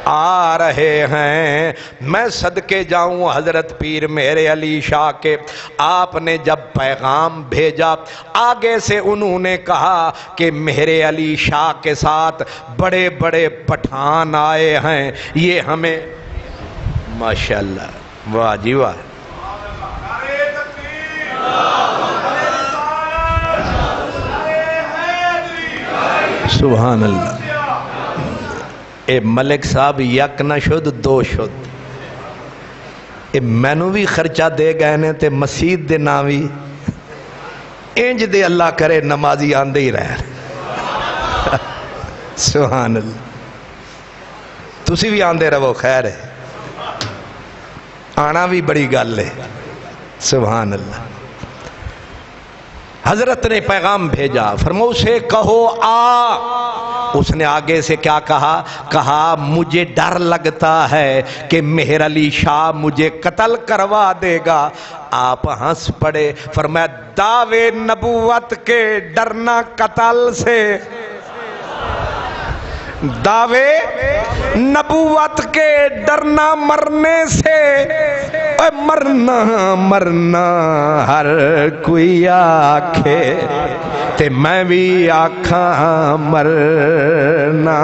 آ رہے ہیں۔ میں صدقے جاؤں حضرت پیر مہر علی شاہ کے، آپ نے جب پیغام بھیجا آگے سے انہوں نے کہا کہ مہر علی شاہ کے ساتھ بڑے بڑے پٹھان آئے ہیں، یہ ہمیں ماشاءاللہ، واہ جی واہ، سبحان اللہ۔ اے ملک صاحب یک نہ شد دو شد، اے مینو بھی خرچہ دے گئے نے تے مسجد دے ناوی انج دے اللہ کرے نمازی آندے ہی رہے، سبحان اللہ، تسی بھی آندے رہو، خیر ہے، آنا بھی بڑی گل ہے، سبحان اللہ۔ حضرت نے پیغام بھیجا، فرماؤ سے کہو آ، اس نے آگے سے کیا کہا؟ کہا مجھے ڈر لگتا ہے کہ مہر علی شاہ مجھے قتل کروا دے گا۔ آپ ہنس پڑے، فرمایا دعوے نبوت کے ڈرنا قتل سے، دعوے نبوت کے ڈرنا مرنے سے، اے مرنا مرنا ہر کوئی آکھے تے میں بھی آکھاں مرنا،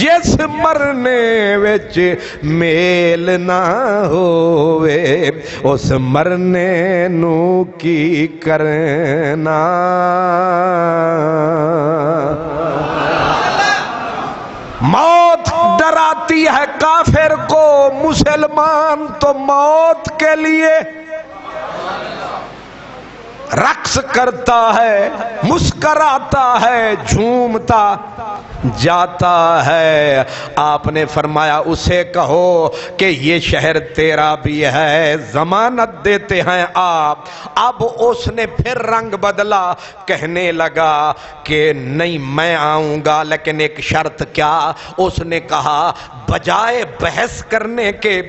جس مرنے وچ میل نہ ہوئے اس مرنے نو کی کرنا۔ موت ڈراتی ہے کافر کو، مسلمان تو موت کے لیے رقص کرتا ہے، مسکراتا ہے، جھومتا جاتا ہے۔ آپ نے فرمایا اسے کہو کہ یہ شہر تیرا بھی ہے، ضمانت دیتے ہیں آپ۔ اب اس نے پھر رنگ بدلا، کہنے لگا کہ نہیں میں آؤں گا، لیکن ایک شرط کیا؟ اس نے کہا بجائے بحث کرنے کے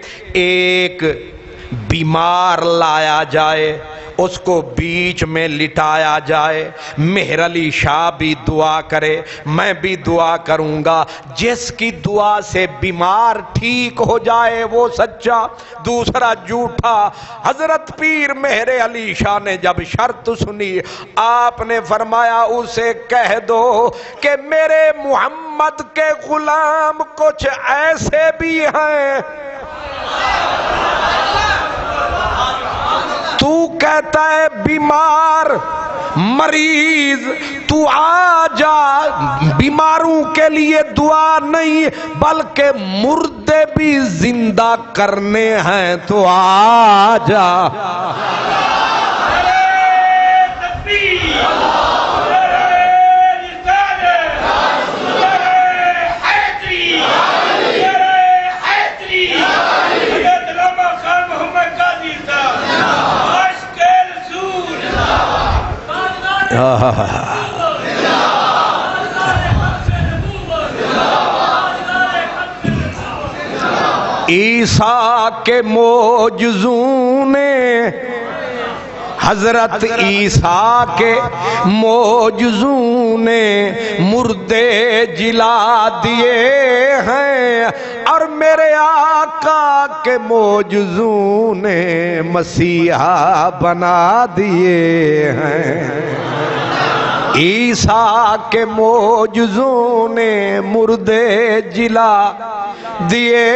ایک بیمار لایا جائے، اس کو بیچ میں لٹایا جائے، مہر علی شاہ بھی دعا کرے، میں بھی دعا کروں گا، جس کی دعا سے بیمار ٹھیک ہو جائے وہ سچا، دوسرا جھوٹا۔ حضرت پیر مہر علی شاہ نے جب شرط سنی، آپ نے فرمایا اسے کہہ دو کہ میرے محمد کے غلام کچھ ایسے بھی ہیں، تو کہتا ہے بیمار مریض، تو آ جا، بیماروں کے لیے دعا نہیں بلکہ مردے بھی زندہ کرنے ہیں، تو آ جا۔ عیسیٰ کے معجزوں نے، حضرت عیسیٰ کے معجزوں نے مردے جلا دیے ہیں، اور میرے آقا کے معجزوں نے مسیحا بنا دیے ہیں۔ عیسیٰ کے معجزوں نے مردے جلا دیے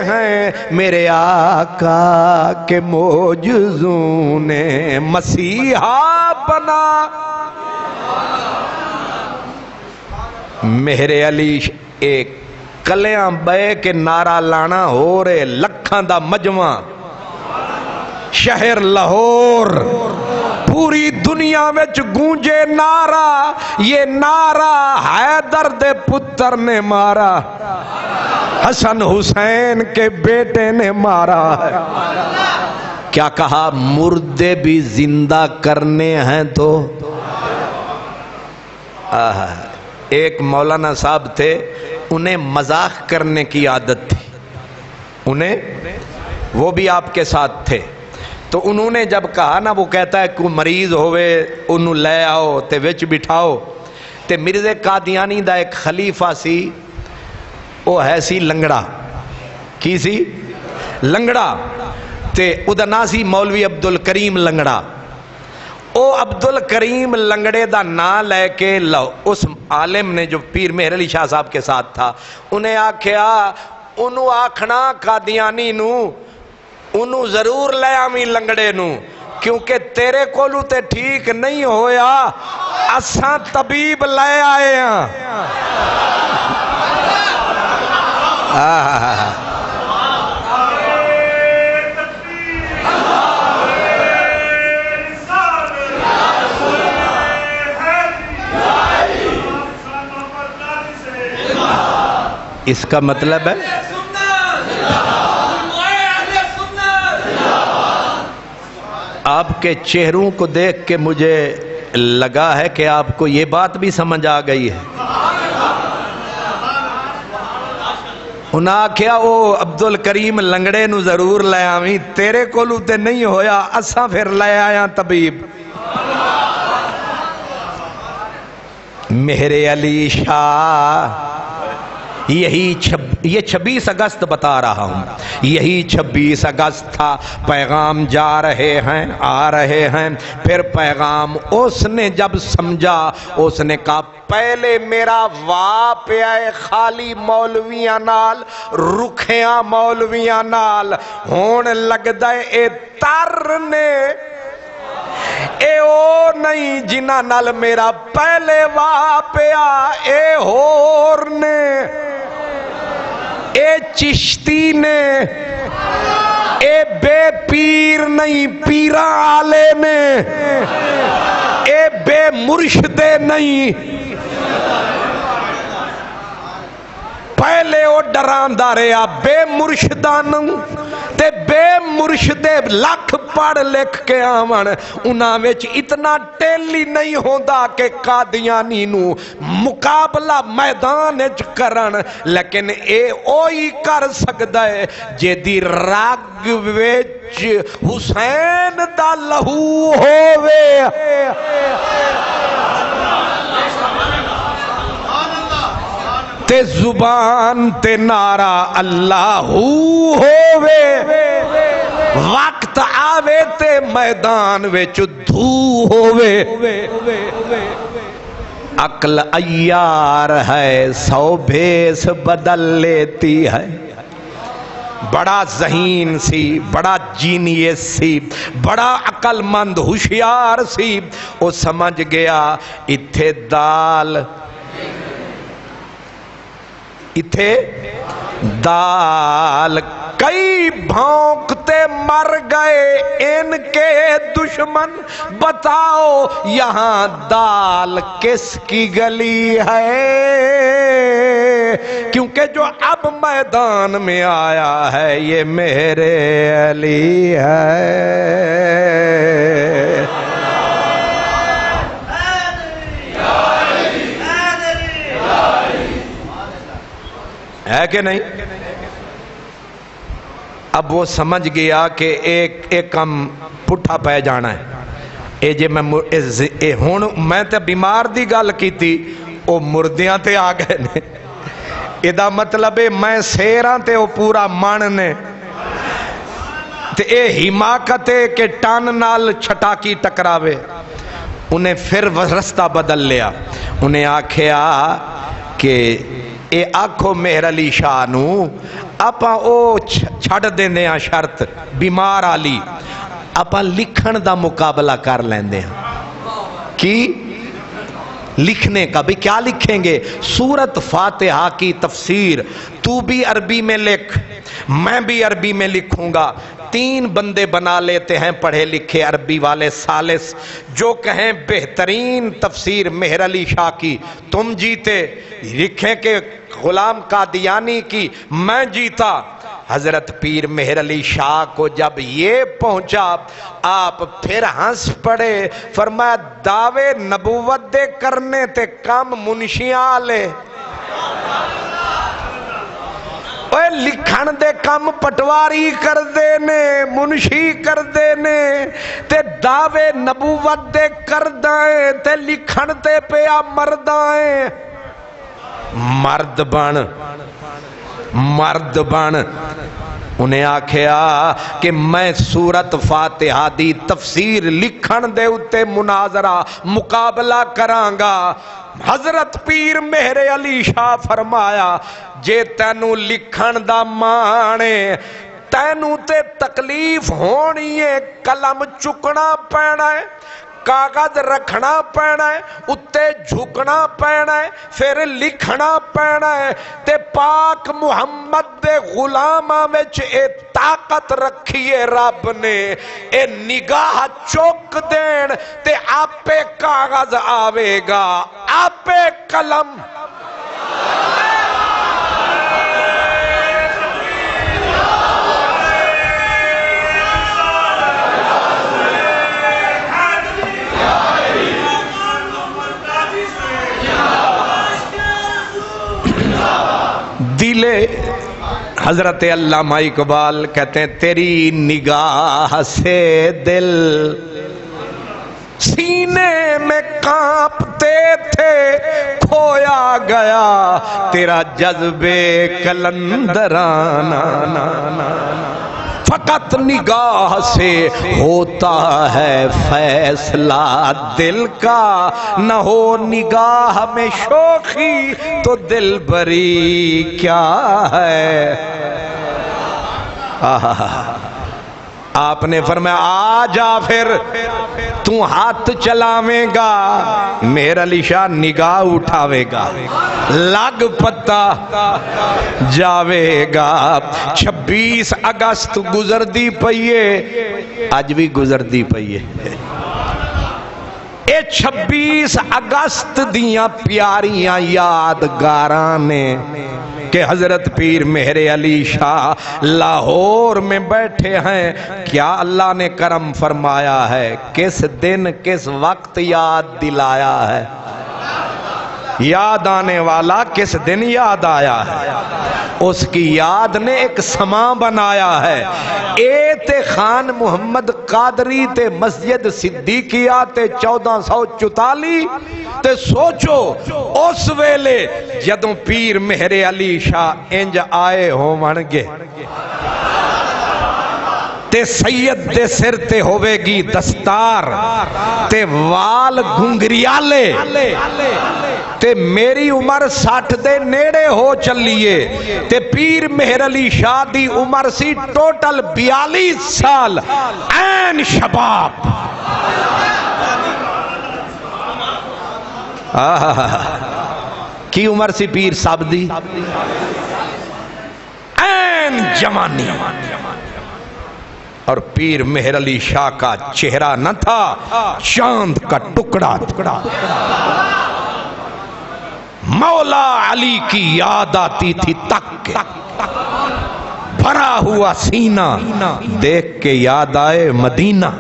ہیں، میرے آقا کے معجزوں نے مسیحا بنا۔ میرے علی ایک کلیاں بے کے نعرہ لانا ہو رہے، لکھاں دا مجمع شہر لاہور، پوری دنیا وچ گونجے نعرہ، یہ نعرہ حیدر دے پتر نے مارا، حسن حسین کے بیٹے نے مارا ہے۔ کیا کہا؟ مردے بھی زندہ کرنے ہیں۔ تو ایک مولانا صاحب تھے، انہیں مذاق کرنے کی عادت تھی، وہ بھی آپ کے ساتھ تھے، تو انہوں نے جب کہا نا، وہ کہتا ہے کوئی مریض ہوئے انہوں لے آؤ تے وچ بٹھاؤ، تے مرزا قادیانی دا ایک خلیفہ سی، وہ ہے سی لنگڑا، کی سی؟ لنگڑا، تے ادا نا سی مولوی عبدالکریم لنگڑا۔ او عبدالکریم لنگڑے دا نا لے کے اس عالم نے جو پیر مہر علی شاہ صاحب کے ساتھ تھا، انہیں آکھیا انہوں آکھنا قادیانی نو، انہوں ضرور لے آمی لنگڑے نو، کیونکہ تیرے کولو تے ٹھیک نہیں ہویا، اساں طبیب لے آئے ہیں۔ اس کا مطلب ہے آپ کے چہروں کو دیکھ کے مجھے لگا ہے کہ آپ کو یہ بات بھی سمجھ آ گئی ہے۔ انہاں کیا وہ عبدالکریم لنگڑے نو ضرور لے آویں، تیرے کولو تے نہیں ہویا، اساں پھر لے آیا طبیب۔ مہر علی شاہ یہ 26 اگست بتا رہا ہوں، یہی 26 اگست تھا، پیغام جا رہے ہیں آ رہے ہیں، پھر پیغام اس نے جب سمجھا، اس نے کہا پہلے میرا واپ آئے خالی مولویاں نال، رکھیاں مولویاں نال، ہون لگ دے اے تر نے، اے او نہیں جنہ نال میرا پہلے واپ آ، اے ہور نے۔ چشتی نے اے بے پیر نہیں پیرا آلے میں، اے بے مرشدے نہیں پہلے او ڈراندا رہا بے مرشدانوں تے بے مرشدے لکھ پڑھ لکھ کے آون انہاں وچ اتنا ٹیلی نہیں ہوندا کہ قادیانی نو مقابلہ میدان وچ کرن، لیکن اے اوہی کر سکدا ہے جے دی رگ وچ حسین دا لہو ہووے۔ تے زبان تے نعرہ اللہ ہووے، وقت آوے تے میدان وچ دھو ہووے۔ عقل عیار ہے 100 بھیس بدل لیتی ہے، بڑا ذہین سی، بڑا جینیس سی، بڑا عقل مند ہوشیار سی، وہ سمجھ گیا اتھے دال اتھے دال کئی بھونکتے مر گئے ان کے دشمن، بتاؤ یہاں دال کس کی گلی ہے؟ کیونکہ جو اب میدان میں آیا ہے یہ میرے علی ہے۔ ہے کہ نہیں؟ اب وہ سمجھ گیا کہ ایک کم پٹھا پہ جانا ہے، اے جے میں تے بیمار دی گل کی تھی او مردیاں تے آ گئے نے، ادا مطلب ہے میں سیراں تے او پورا من نے تے اے حماقت ہے کہ ٹان نال چھٹاکی ٹکراوے۔ انہیں پھر رستہ بدل لیا، انہیں آکھیا کہ اے آکھو مہر علی شاہ نو اپا او چھڑ دینے ہیں شرط بیمار علی، اپا لکھن دا مقابلہ کر لیندے ہیں۔ کی لکھنے کا؟ بھی کیا لکھیں گے؟ سورت فاتحہ کی تفسیر تو بھی عربی میں لکھ، میں بھی عربی میں لکھوں گا، 3 بندے بنا لیتے ہیں پڑھے لکھے عربی والے ثالث، جو کہیں بہترین تفسیر مہر علی شاہ کی تم جیتے، لکھیں کہ غلام قادیانی کی میں جیتا۔ حضرت پیر مہر علی شاہ کو جب یہ پہنچا آپ پھر ہنس پڑے، فرمایا دعوے نبوت دے کرنے تے کام منشیاں لے، اوے لکھن دے کم پٹواری کر دینے، منشی کر دینے، تے دعوے نبوت دے کر دائیں تے لکھن تے پیا مردائیں۔ مرد بن انہیں آکھیا کہ میں سورت فاتحہ دی تفسیر لکھن دے اتے مناظرہ مقابلہ کرانگا۔ حضرت پیر مہر علی شاہ فرمایا جے تینو لکھن دا مانے تینو تے تکلیف ہونی ہے، قلم چکنا پینا ہے، کاغذ رکھنا پینا ہے، اتے جھکنا پینا ہے، پھر لکھنا پینا ہے، تے پاک محمد دے غلامہ وچ اے طاقت رکھیے رب نے، اے نگاہ چوک دین تے آپے کاغذ آوے گا، آپے قلم۔ دلے حضرت علامہ اقبال کہتے ہیں تیری نگاہ سے دل سینے میں کانپتے تھے، کھویا گیا تیرا جذبے کلندرانہ، فقط نگاہ سے ہوتا ہے فیصلہ دل کا، نہ ہو نگاہ میں شوخی تو دل بری کیا ہے۔ آپ نے فرمایا آ جا پھر تو ہاتھ چلاویں گا، مہر علی شاہ نگاہ اٹھاوے گا، لگ پتا جاوے گا۔ 26 اگست گزر دی پئیے، اج بھی گزر دی پئیے۔ اے 26 اگست دیاں پیاریاں یادگاراں نے کہ حضرت پیر مہر علی شاہ لاہور میں بیٹھے ہیں۔ کیا اللہ نے کرم فرمایا ہے، کس دن کس وقت یاد دلایا ہے، یاد آنے والا کس دن یاد آیا ہے، اس کی یاد نے ایک سماں بنایا ہے۔ اے تے خان محمد قادری تے مسجد صدیقیہ تے 1444 تے سوچو اس ویلے جدوں پیر مہر علی شاہ انج آئے ہون گے تے سید دے سر تے ہوئے گی دستار تے وال گھنگریالے تے میری عمر 60 دے نیڑے ہو چلیے تے پیر مہر علی شاہ دی عمر سی ٹوٹل 42 سال این شباب۔ کی عمر سی پیر صاحب دی؟ این جوانی۔ اور پیر مہر علی شاہ کا چہرہ نہ تھا چاند کا ٹکڑا، مولا علی کی یاد آتی تھی تک کے، بھرا ہوا سینہ دیکھ کے یاد آئے مدینہ۔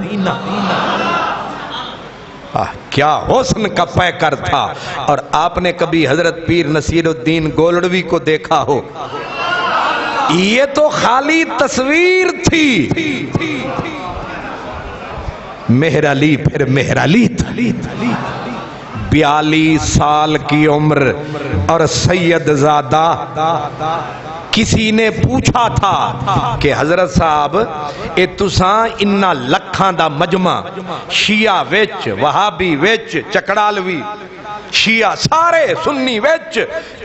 کیا حسن کا پیکر تھا۔ اور آپ نے کبھی حضرت پیر نصیر الدین گولڑوی کو دیکھا ہو؟ یہ تو خالی تصویر تھی، مہر علی پھر مہر علی تھا۔ 42 سال کی عمر اور سید زادہ۔ کسی نے پوچھا تھا کہ حضرت صاحب اے تساں انہاں لکھاں دا مجمع، شیعہ وچ، وہابی وچ، چکڑالوی، شیعہ سارے سنی وچ،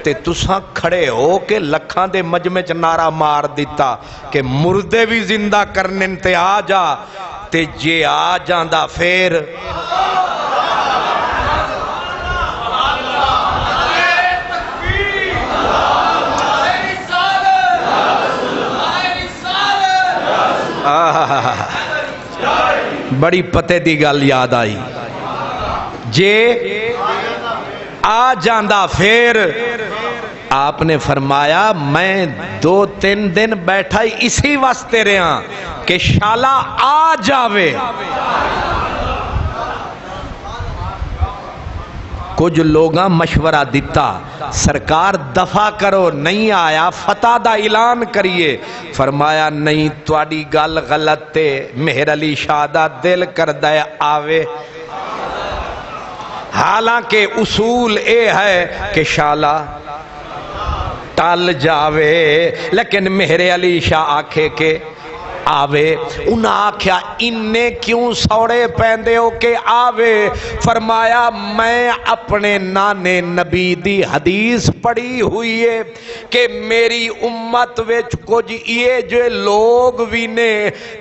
تے تساں کھڑے ہو کے لکھاں دے مجمع چ نعرہ مار دیتا کہ مردے بھی زندہ کرنے تے آ جا، تے جے آ جاندا پھر بڑی پتے دی گل یاد آئی، جے آ جاندا پھر آپ نے فرمایا میں 2-3 دن بیٹھا اسی واسطے رہا کہ شالا آ جاوے۔ کچھ لوگاں مشورہ دیتا سرکار دفع کرو، نہیں آیا فتح دا اعلان کریے۔ فرمایا نہیں تواڈی گل غلط تے، مہر علی شاہ دا دل کردہ آوے، حالانکہ اصول اے ہے کہ شالا ٹال جاوے، لیکن مہر علی شاہ آکھے کہ آوے۔ انہاں آکھیا انہیں کیوں سوڑے پیندے ہو کہ آوے؟ فرمایا میں اپنے نانے نبی دی حدیث پڑھی ہوئی ہے کہ میری امت وچ کچھ یہ جو لوگ بھی نے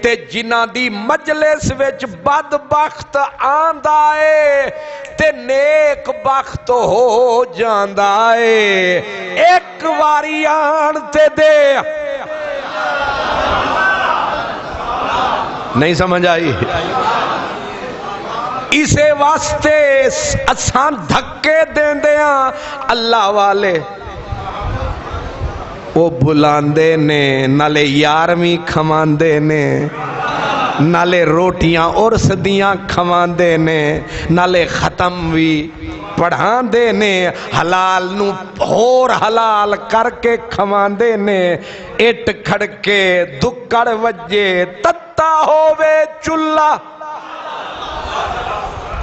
تے جنہ دی مجلس وچ بدبخت آندا ہے تے نیک بخت ہو جاندا ہے۔ ایک واری آن تے دے، نہیں سمجھ آئی؟ اسے واسطے اسان دھکے دین دیاں اللہ والے وہ بلاندے نے، نالے یارویں کھماندے نے، نالے روٹیاں عرس دیاں کھماندے نے، نالے ختم بھی پڑھاندے نے، حلال نو اور حلال کر کے کھماندے نے۔ اٹ کھڑ کے دکڑ وجے تتا ہووے چلا،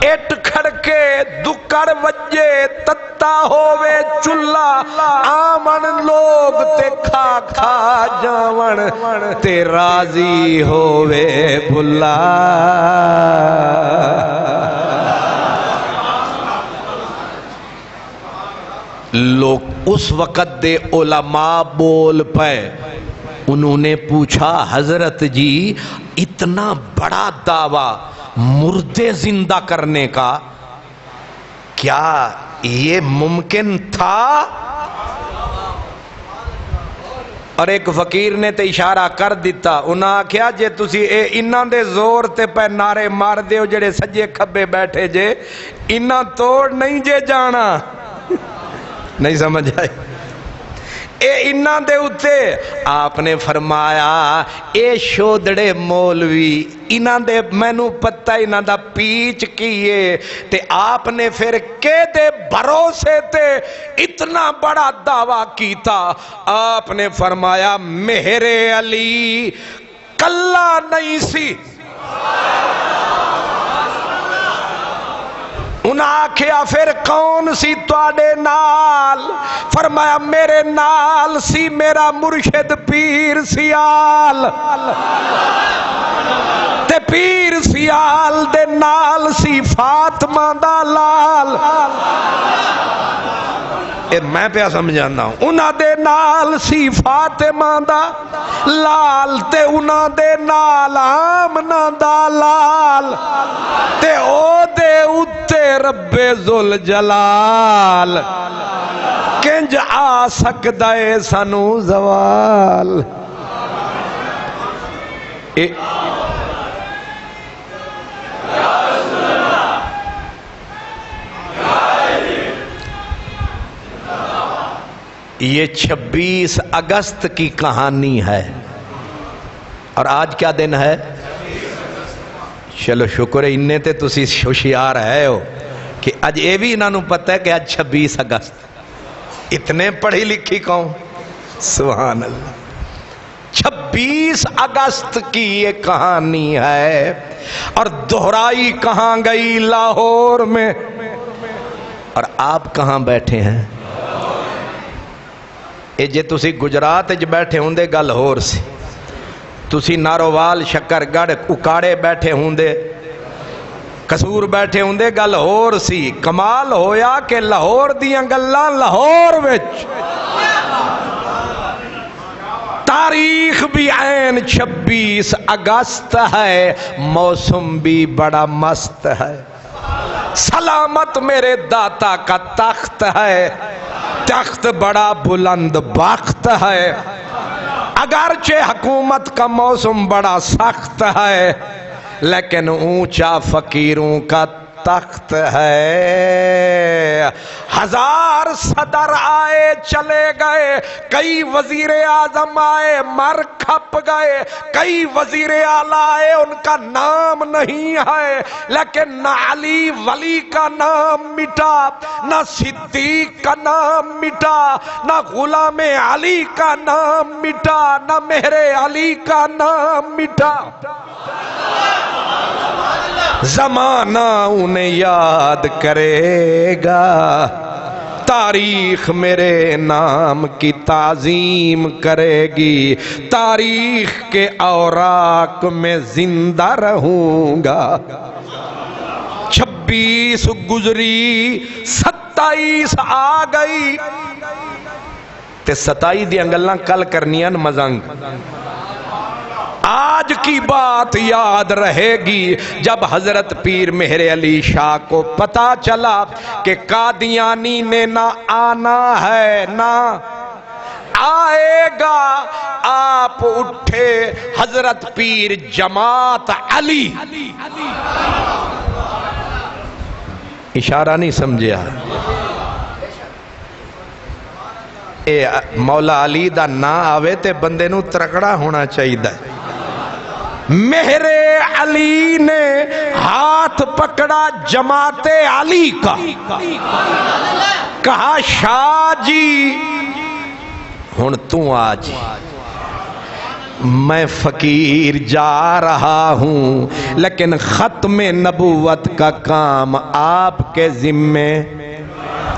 اٹ کھڑ کے دکڑ وجے تتا ہووے چلا، آمن لوگ تے کھا کھا جاون تے راضی ہووے بھلا۔ لوگ اس وقت دے علماء بول پے، انہوں نے پوچھا حضرت جی اتنا بڑا دعویٰ مردے زندہ کرنے کا کیا یہ ممکن تھا؟ اور ایک فقیر نے تے اشارہ کر دیتا، انہاں کیا جے تسی اے انہاں دے زور تے پہ نعرے مار دیو جڑے سجے کھبے بیٹھے جے انہاں توڑ نہیں جے جانا نہیں سمجھ آئے اے انہاں دے اتے آپ نے فرمایا اے شودڑے مولوی انہاں دے مینوں پتہ انہاں دا پیچ کیے تے آپ نے پھر کے دے بھروسے تے اتنا بڑا دعویٰ کیتا۔ آپ نے فرمایا میرے علی کلا نہیں سی، انہاں آکھیا پھر کون سی تواڈے نال؟ فرمایا میرے نال سی میرا مرشد پیر سیال، تے پیر سیال دے نال سی فاطمہ دا لال۔ اے میں پیا سمجھانا ہوں، انہاں دے نال سی فاطمہ دا لال تے انہاں دے نال آمنہ دا لال تے او دے اتے رب ذوالجلال کنج آ سکدا اے سانو زوال۔ یہ 26 اگست کی کہانی ہے اور آج کیا دن ہے؟ چلو شکر ہے انہیں تے تسی ہوشیار ہے ہو کہ اج اے بھی انہوں پتہ ہے کہ آج 26 اگست، اتنے پڑھی لکھی قوم، سبحان اللہ۔ 26 اگست کی یہ کہانی ہے اور دہرائی کہاں گئی؟ لاہور میں، اور آپ کہاں بیٹھے ہیں؟ اے جے تسی گجرات وچ بیٹھے ہوندے گل ہور سی، تسی نارووال شکر گڑھ اکاڑے بیٹھے ہوندے، قصور بیٹھے ہوندے گل ہور سی۔ کمال ہویا کہ لاہور دیاں گلاں لاہور وچ، تاریخ بھی عین 26 اگست ہے، موسم بھی بڑا مست ہے، سلامت میرے داتا کا تخت ہے، تخت بڑا بلند بخت ہے، اگرچہ حکومت کا موسم بڑا سخت ہے لیکن اونچا فقیروں کا تخت ہے۔ 1000 صدر آئے چلے گئے، کئی وزیر اعظم آئے مر کھپ گئے، کئی وزیر اعلیٰ آئے ان کا نام نہیں ہے، لیکن نہ علی ولی کا نام مٹا، نہ صدیق کا نام مٹا، نہ غلام علی کا نام مٹا، نہ مہر علی کا نام مٹا۔ زمانہ انہیں یاد کرے گا، تاریخ میرے نام کی تعظیم کرے گی، تاریخ کے اوراق میں زندہ رہوں گا۔ 26 گزری، 27 آ گئی تے 27 دی انگلاں کل کرنیاں مزنگ، آج کی بات یاد رہے گی۔ جب حضرت پیر مہر علی شاہ کو پتا چلا کہ قادیانی نے نہ آنا ہے نہ آئے گا، آپ اٹھے حضرت پیر جماعت علی، اشارہ نہیں سمجھیا، اے مولا علی دا نا آوے تے بندے نو ترکڑا ہونا چاہیے۔ مہر علی نے ہاتھ پکڑا جماعت علی کا، کہا شاہ جی ہن تو آج میں فقیر جا رہا ہوں لیکن ختم نبوت کا کام آپ کے ذمے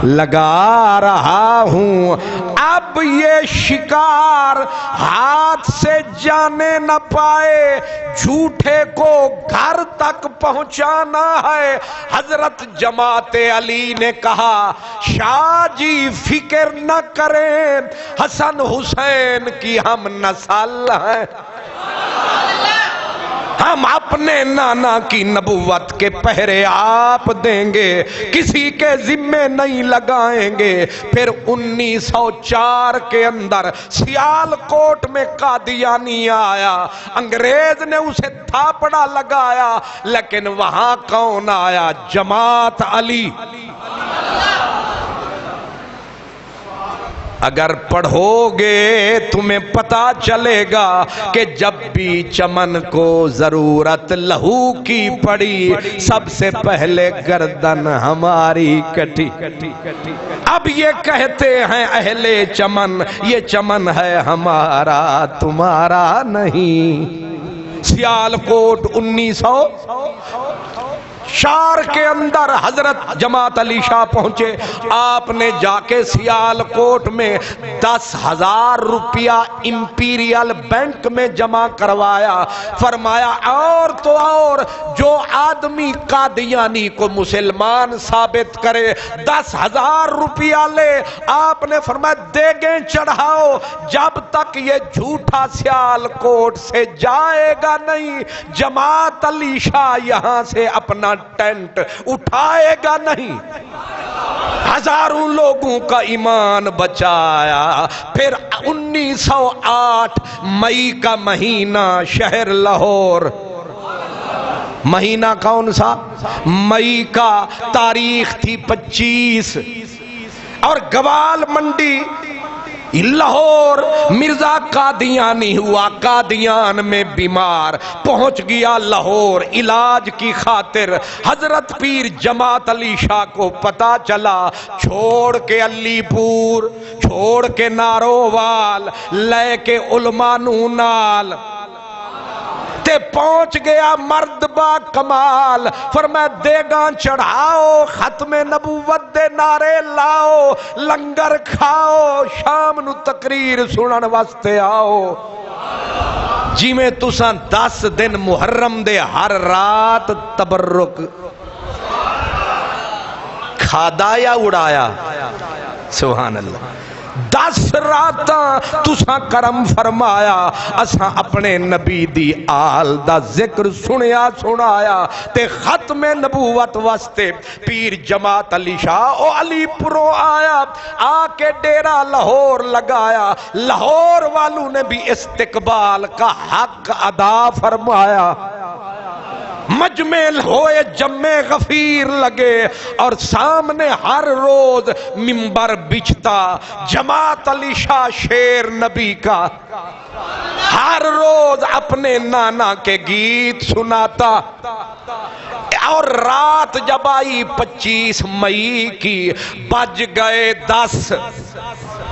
لگا رہا ہوں، اب یہ شکار ہاتھ سے جانے نہ پائے، جھوٹے کو گھر تک پہنچانا ہے۔ حضرت جماعت علی نے کہا شاہ جی فکر نہ کریں، حسن حسین کی ہم نسل ہیں، ہم اپنے نانا کی نبوت کے پہرے آپ دیں گے، کسی کے ذمے نہیں لگائیں گے۔ پھر 1904 کے اندر سیالکوٹ میں قادیانی آیا، انگریز نے اسے تھاپڑا لگایا، لیکن وہاں کون آیا؟ جماعت علی۔ اگر پڑھو گے تمہیں پتا چلے گا کہ جب بھی چمن کو ضرورت لہو کی پڑی، سب سے پہلے گردن ہماری کٹی۔ اب یہ کہتے ہیں اہل چمن، یہ چمن ہے ہمارا تمہارا نہیں۔ سیالکوٹ 1904 کے اندر حضرت جماعت علی شاہ پہنچے۔ آپ نے جا کے سیالکوٹ میں 10,000 روپیہ امپیریل بینک میں جمع کروایا، فرمایا اور تو اور جو آدمی قادیانی کو مسلمان ثابت کرے 10,000 روپیہ لے۔ آپ نے فرمایا دیگیں چڑھاؤ، جب تک یہ جھوٹا سیالکوٹ سے جائے گا نہیں، جماعت علی شاہ یہاں سے اپنا ٹینٹ اٹھائے گا نہیں۔ ہزاروں لوگوں کا ایمان بچایا۔ پھر 1908 مئی کا مہینہ، شہر لاہور، مہینہ کون سا؟ مئی کا، تاریخ تھی 25، اور گوال منڈی لاہور مرزا قادیانی ہوا، قادیان میں بیمار، پہنچ گیا لاہور علاج کی خاطر۔ حضرت پیر جماعت علی شاہ کو پتا چلا، چھوڑ کے علی پور، چھوڑ کے نارووال، لے کے علماء نال تے پہنچ گیا مرد با کمال۔ فرمایا دیگاں چڑھاؤ، ختم نبوت دے نعرے لاؤ، لنگر کھاؤ، شام نو تقریر سنن واسطے آؤ۔ جی میں تساں 10 دن محرم دے ہر رات تبرک کھادا یا اڑایا؟ سبحان اللہ۔ 10 راتاں تساں کرم فرمایا، اساں اپنے نبی دی آل دا ذکر سنیا سنایا تے ختم نبوت واسطے پیر جماعت علی شاہ او علی پروں آیا، آ کے ڈیرا لاہور لگایا۔ لاہور والوں نے بھی استقبال کا حق ادا فرمایا۔ مجمع ہوئے، جمع غفیر لگے، اور سامنے ہر روز منبر بچھتا جماعت علی شاہ شیر نبی کا، ہر روز اپنے نانا کے گیت سناتا۔ اور رات جب آئی 25 مئی کی، بج گئے 10،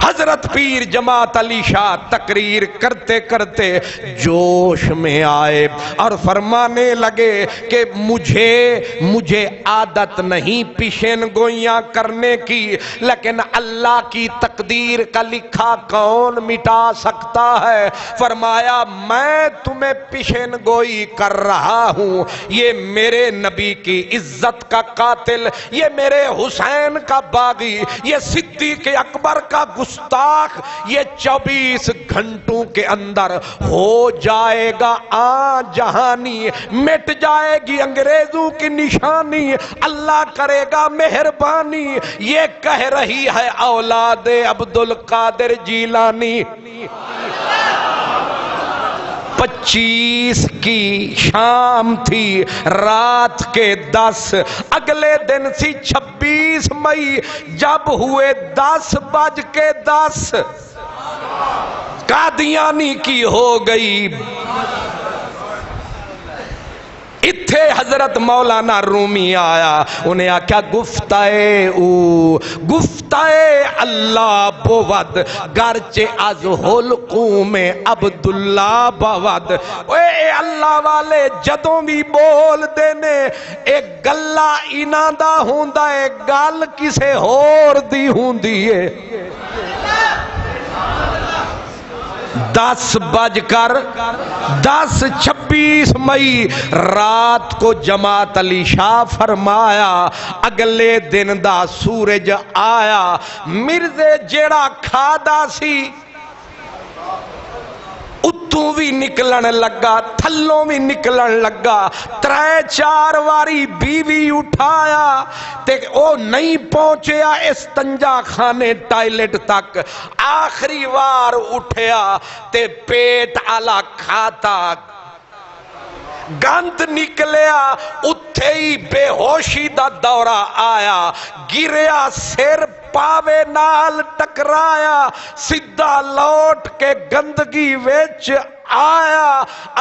حضرت پیر جماعت علی شاہ تقریر کرتے کرتے جوش میں آئے اور فرمانے لگے کہ مجھے عادت نہیں پیشین گوئیاں کرنے کی، لیکن اللہ کی تقدیر کا لکھا کون مٹا سکتا ہے۔ فرمایا میں تمہیں پیشین گوئی کر رہا ہوں، یہ میرے نبی کی عزت کا قاتل، یہ میرے حسین کا باغی، یہ صدیق اکبر کا گستاخ، یہ 24 گھنٹوں کے اندر ہو جائے گا جہانی، مٹ جائے گی انگریزوں کی نشانی، اللہ کرے گا مہربانی، یہ کہہ رہی ہے اولاد عبد القادر جیلانی۔ 25 کی شام تھی، رات کے 10، اگلے دن سی 26 مئی، جب ہوئے 10:10 قادیانی کی ہو گئی اتھے حضرت مولانا رومی آیا، انہیں آکھیا گفتائے اللہ بود گرچہ از حلقوں میں عبداللہ بود۔ اے اللہ والے جدوں بھی بول دینے ایک گلہ انہاں دا ہوندا ہے، گل کسے ہور دی ہوندی ہے۔ 10:26 مئی رات کو جماعت علی شاہ فرمایا، اگلے دن دا سورج آیا، مرزے جیڑا کھادا سی اتوں بھی نکلن لگا، تھلوں بھی نکلن لگا، 3-4 واری بیوی اٹھایا تے او نہیں پہنچیا استنجا خانے ٹائلٹ تک، آخری وار اٹھیا تے پیٹ آلا کھاتا گند نکلیا، اتھے ہی بے ہوشی دا دورہ آیا، گریا، سر پاوے نال ٹکرایا، سدھا لوٹ کے گندگی ویچ آیا۔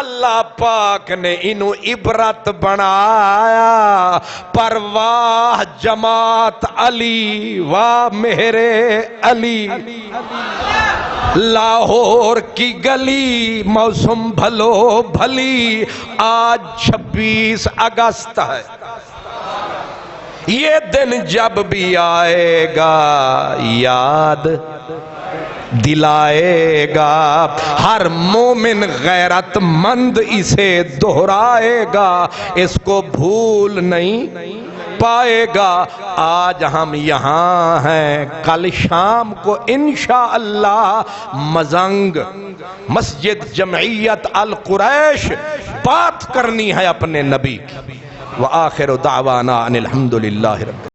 اللہ پاک نے انہوں عبرت بنایا، پر واہ جماعت علی، واہ میرے علی، لاہور کی گلی موسم بھلو بھلی، آج 26 اگست ہے، یہ دن جب بھی آئے گا یاد دلائے گا، ہر مومن غیرت مند اسے دہرائے گا، اس کو بھول نہیں پائے گا۔ آج ہم یہاں ہیں، کل شام کو انشاءاللہ مزنگ مسجد جمعیت القریش بات کرنی ہے اپنے نبی کی۔ وآخر دعوانا ان الحمدللہ رب